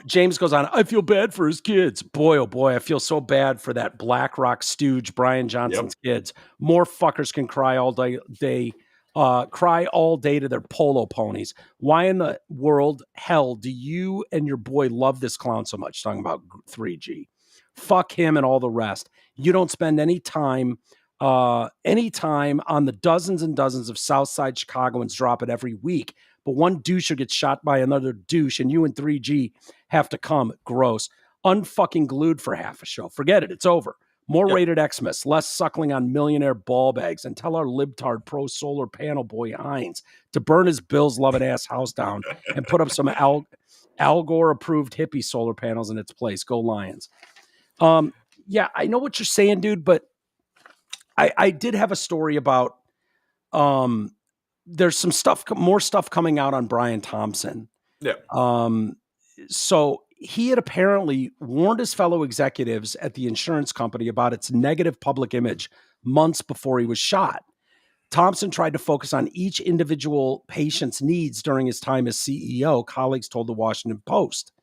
James goes on, I feel bad for his kids. Boy, oh boy, I feel so bad for that BlackRock stooge, Brian Johnson's kids. More fuckers can cry all day to their polo ponies. Why in the world hell do you and your boy love this clown so much? Talking about 3G. Fuck him and all the rest. You don't spend any time on the dozens and dozens of Southside Chicagoans drop it every week. But one doucher gets shot by another douche, and you and 3G have to come. Gross. Unfucking glued for half a show. Forget it. It's over. More rated Xmas, less suckling on millionaire ball bags, and tell our libtard pro solar panel boy Hines to burn his Bill's loving ass house down and put up some Al Gore approved hippie solar panels in its place. Go Lions. Yeah, I know what you're saying, dude, but I did have a story about there's some more stuff coming out on Brian Thompson. Yeah. So he had apparently warned his fellow executives at the insurance company about its negative public image months before he was shot. Thompson tried to focus on each individual patient's needs during his time as CEO, colleagues told the Washington Post.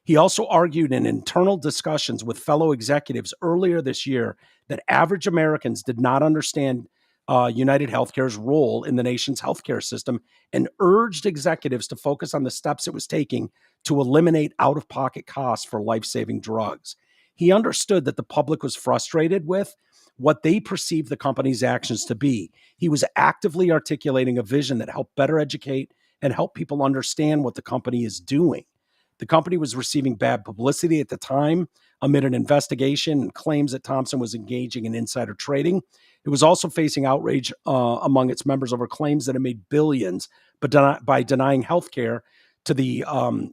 He also argued in internal discussions with fellow executives earlier this year that average Americans did not understand United Healthcare's role in the nation's healthcare system and urged executives to focus on the steps it was taking to eliminate out-of-pocket costs for life-saving drugs. He understood that the public was frustrated with what they perceived the company's actions to be. He was actively articulating a vision that helped better educate and help people understand what the company is doing. The company was receiving bad publicity at the time amid an investigation and claims that Thompson was engaging in insider trading. It was also facing outrage among its members over claims that it made billions by denying health care to the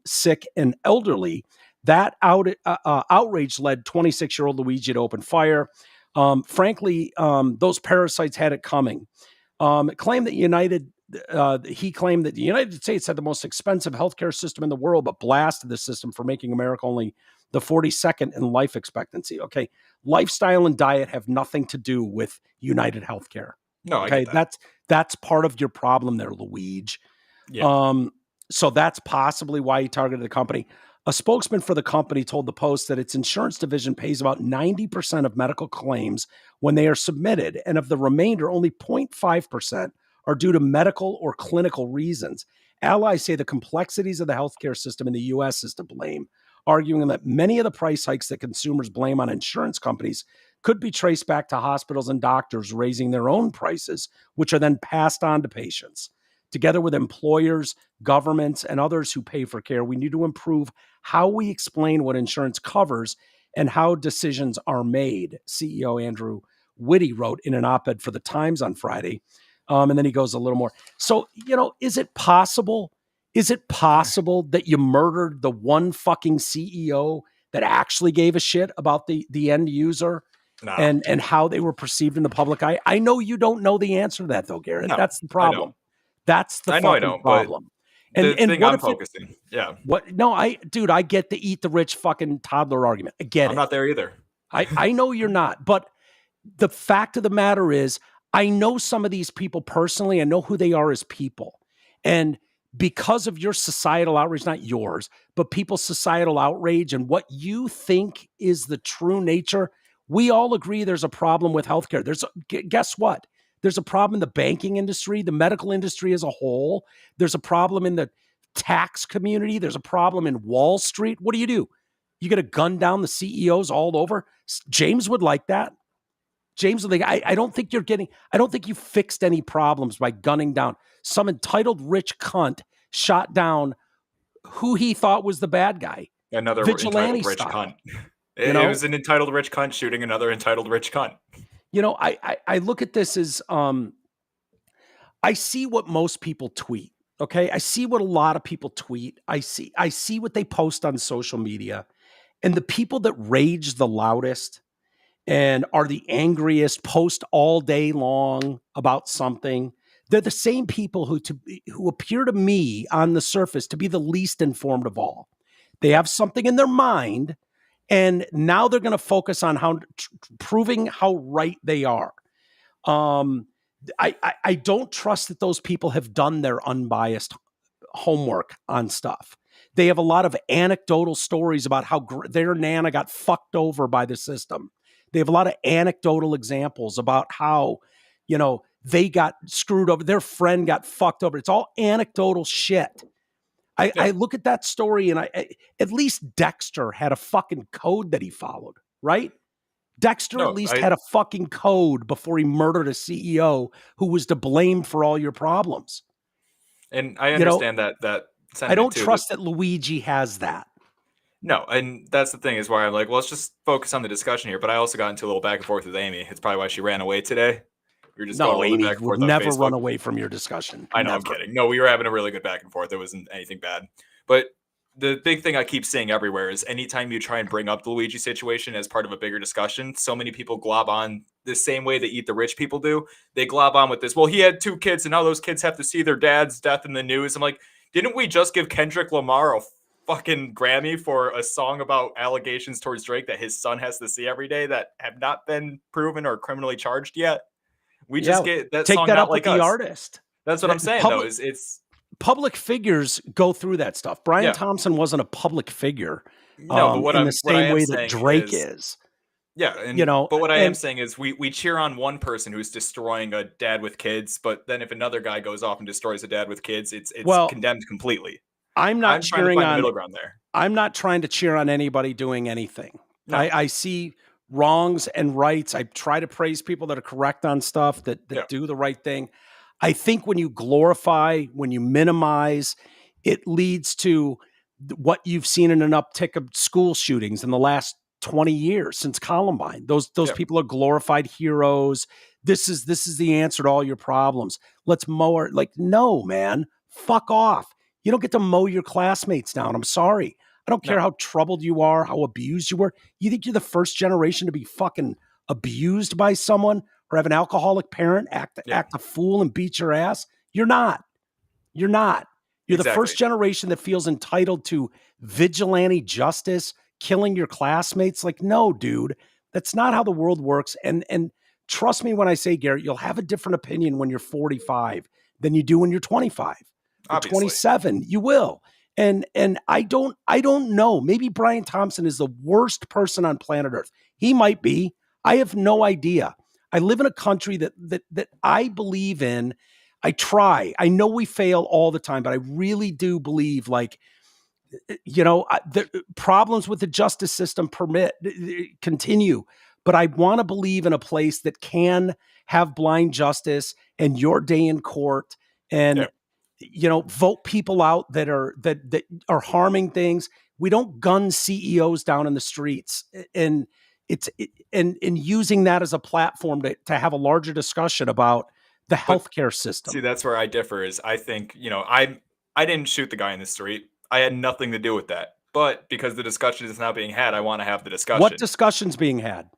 sick and elderly. That outrage led 26-year-old Luigi to open fire. Frankly, those parasites had it coming. It claimed that he claimed that the United States had the most expensive healthcare system in the world, but blasted the system for making America only the 42nd in life expectancy. Okay. Lifestyle and diet have nothing to do with United Healthcare. No, okay. I get that. That's part of your problem there, Luigi. Yeah. So that's possibly why he targeted the company. A spokesman for the company told the Post that its insurance division pays about 90% of medical claims when they are submitted, and of the remainder, only 0.5% are due to medical or clinical reasons. Allies say the complexities of the healthcare system in the U.S. is to blame, arguing that many of the price hikes that consumers blame on insurance companies could be traced back to hospitals and doctors raising their own prices, which are then passed on to patients. Together with employers, governments, and others who pay for care, we need to improve how we explain what insurance covers and how decisions are made, CEO Andrew Whitty wrote in an op-ed for the Times on Friday. And then he goes a little more. So, is it possible that you murdered the one fucking CEO that actually gave a shit about the end user and how they were perceived in the public eye? I know you don't know the answer to that, though, Garrett. No, that's the problem. That's the fucking problem. And the thing what I'm focusing. Yeah. What? No, I get the eat the rich fucking toddler argument. I get it. I'm not there either. I know you're not. But the fact of the matter is, I know some of these people personally. I know who they are as people. And because of your societal outrage, not yours, but people's societal outrage and what you think is the true nature, we all agree there's a problem with healthcare. Guess what? There's a problem in the banking industry, the medical industry as a whole. There's a problem in the tax community. There's a problem in Wall Street. What do? You got to gun down the CEOs all over? James would like that. James would like, I don't think you fixed any problems by gunning down some entitled rich cunt shot down who he thought was the bad guy. Another vigilante entitled rich style. cunt. It was an entitled rich cunt shooting another entitled rich cunt. I look at this as I see what most people tweet. Okay. I see what a lot of people tweet. I see what they post on social media, and the people that rage the loudest and are the angriest, post all day long about something. They're the same people who appear to me on the surface to be the least informed of all. They have something in their mind, and now they're going to focus on proving how right they are. I don't trust that those people have done their unbiased homework on stuff. They have a lot of anecdotal stories about how their Nana got fucked over by the system. They have a lot of anecdotal examples about how, they got screwed over. Their friend got fucked over. It's all anecdotal shit. I look at that story and at least Dexter had a fucking code that he followed, right? Dexter had a fucking code before he murdered a CEO who was to blame for all your problems. And I understand that sentiment. I don't trust that Luigi has that. No, and that's the thing is where I'm like, well, let's just focus on the discussion here. But I also got into a little back and forth with Amy. It's probably why she ran away today. We were just no, going Amy back and forth would on never Facebook. run away from your discussion. I know, Never. I'm kidding. No, we were having a really good back and forth. There wasn't anything bad. But the big thing I keep seeing everywhere is anytime you try and bring up the Luigi situation as part of a bigger discussion, so many people glob on the same way that Eat the Rich people do. They glob on with this. Well, he had 2 kids, and now those kids have to see their dad's death in the news. I'm like, Didn't we just give Kendrick Lamar a fucking Grammy for a song about allegations towards Drake that his son has to see every day that have not been proven or criminally charged yet? We just get that take song that Not up Like with the Us. artist. That's what I'm saying, though. It's public figures go through that stuff. Brian Thompson wasn't a public figure. No, but what in I'm the same way that Drake is. Yeah, and but what I am saying is we cheer on one person who's destroying a dad with kids, but then if another guy goes off and destroys a dad with kids, it's condemned completely. I'm not cheering on on the middle ground there. I'm not trying to cheer on anybody doing anything. No. I see wrongs and rights. I try to praise people that are correct on stuff, that do the right thing. I think when you glorify, when you minimize, it leads to what you've seen in an uptick of school shootings in the last 20 years since Columbine. Those people are glorified heroes. This is the answer to all your problems. Let's mow it. Like, no, man, fuck off. You don't get to mow your classmates down. I'm sorry. I don't care how troubled you are, how abused you were. You think you're the first generation to be fucking abused by someone or have an alcoholic parent act a fool and beat your ass? You're not. You're not. You're the first generation that feels entitled to vigilante justice, killing your classmates. Like, no, dude, that's not how the world works. And trust me when I say, Garrett, you'll have a different opinion when you're 45 than you do when you're 25 or 27. You will. And I don't know. Maybe Brian Thompson is the worst person on planet Earth. He might be. I have no idea. I live in a country that I believe in. I try. I know we fail all the time, but I really do believe, like, the problems with the justice system continue, but I want to believe in a place that can have blind justice and your day in court and, vote people out that are harming things. We don't gun CEOs down in the streets and using that as a platform to have a larger discussion about the healthcare system. See, that's where I differ is I think, I didn't shoot the guy in the street. I had nothing to do with that. But because the discussion is now being had, I want to have the discussion. What discussion's being had?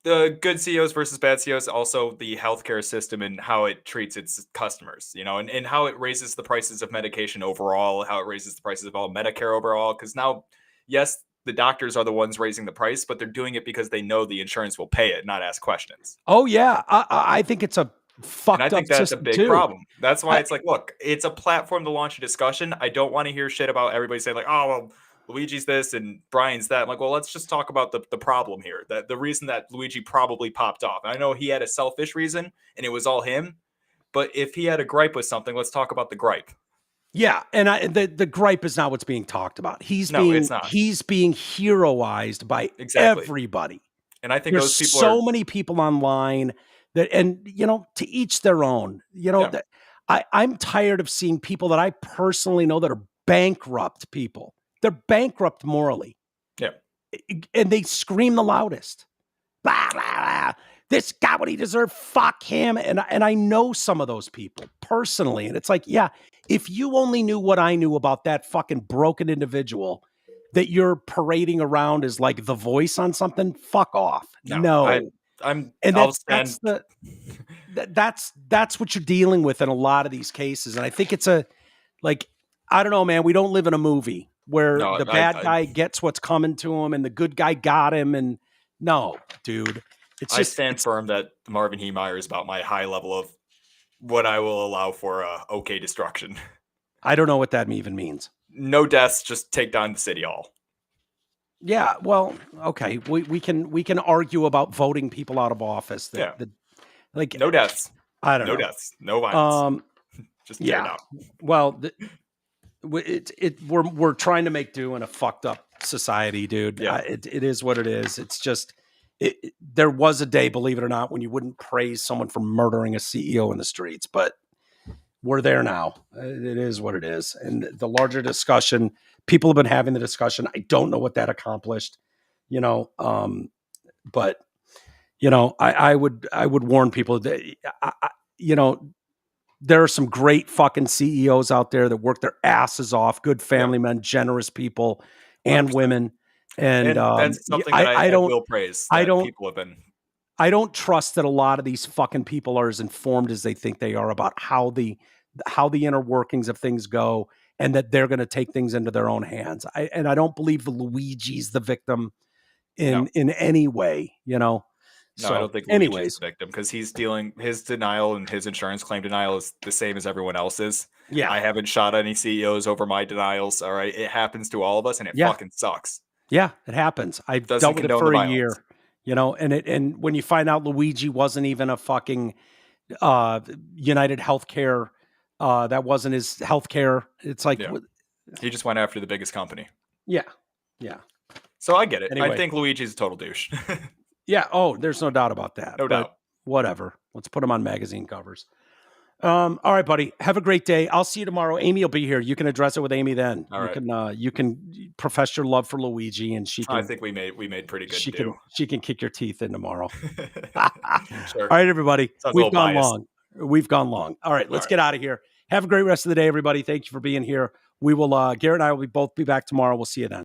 The good CEOs versus bad CEOs, also the healthcare system and how it treats its customers, and how it raises the prices of medication overall, how it raises the prices of all Medicare overall. Because now, yes, the doctors are the ones raising the price, but they're doing it because they know the insurance will pay it, not ask questions. Oh, yeah. I think it's a fucked up system, and I think that's a big problem. That's why it's like, look, it's a platform to launch a discussion. I don't want to hear shit about everybody saying like, oh, well, Luigi's this and Brian's that. I'm like, well, let's just talk about the problem here. That the reason that Luigi probably popped off. I know he had a selfish reason and it was all him, but if he had a gripe with something, let's talk about the gripe. Yeah, and the gripe is not what's being talked about. He's being heroized by everybody. And I think there's those people so many people online that, and to each their own. That I'm tired of seeing people that I personally know that are bankrupt people. They're bankrupt morally. Yeah. And they scream the loudest. Blah, blah, blah. This got what he deserved. Fuck him. And I know some of those people personally. And it's like, yeah, if you only knew what I knew about that fucking broken individual that you're parading around as like the voice on something, fuck off. No. That's what you're dealing with in a lot of these cases. And I think it's I don't know, man, we don't live in a movie where the bad guy gets what's coming to him and the good guy got him. And no, dude, I stand firm that Marvin Heemeyer is about my high level of what I will allow for okay destruction. I don't know what that even means. No deaths, just take down the city hall. Yeah, well, okay, we can argue about voting people out of office. Like no deaths. I don't know. No deaths. No violence. Just tear it out. Well, we're trying to make do in a fucked up society, dude. Yeah. It is what it is. It's just there was a day, believe it or not, when you wouldn't praise someone for murdering a CEO in the streets, but we're there now. It is what it is. And the larger discussion, people have been having the discussion. I don't know what that accomplished, but I would warn people that, there are some great fucking CEOs out there that work their asses off, good family men, generous people and 100%. Women. And that's something that I will praise. People have been. I don't trust that a lot of these fucking people are as informed as they think they are about how the inner workings of things go and that they're going to take things into their own hands. I don't believe Luigi's the victim in any way, you know. No, So, I don't think Luigi's the victim because he's dealing his denial and his insurance claim denial is the same as everyone else's. Yeah. I haven't shot any CEOs over my denials. All right. It happens to all of us and it fucking sucks. Yeah, it happens. I've dealt with it for a year, you know, and when you find out Luigi wasn't even a fucking United Healthcare, that wasn't his healthcare. It's like, he just went after the biggest company. Yeah. So I get it. Anyway. I think Luigi's a total douche. Yeah. Oh, there's no doubt about that. No doubt. Whatever. Let's put him on magazine covers. All right, buddy. Have a great day. I'll see you tomorrow. Amy will be here. You can address it with Amy then. All right. You can profess your love for Luigi, and she can. I think we made pretty good. She can kick your teeth in tomorrow. Sure. All right, everybody. Sounds We've gone long. We've gone long. All right, let's get out of here. Have a great rest of the day, everybody. Thank you for being here. We will. Garrett and I will both be back tomorrow. We'll see you then.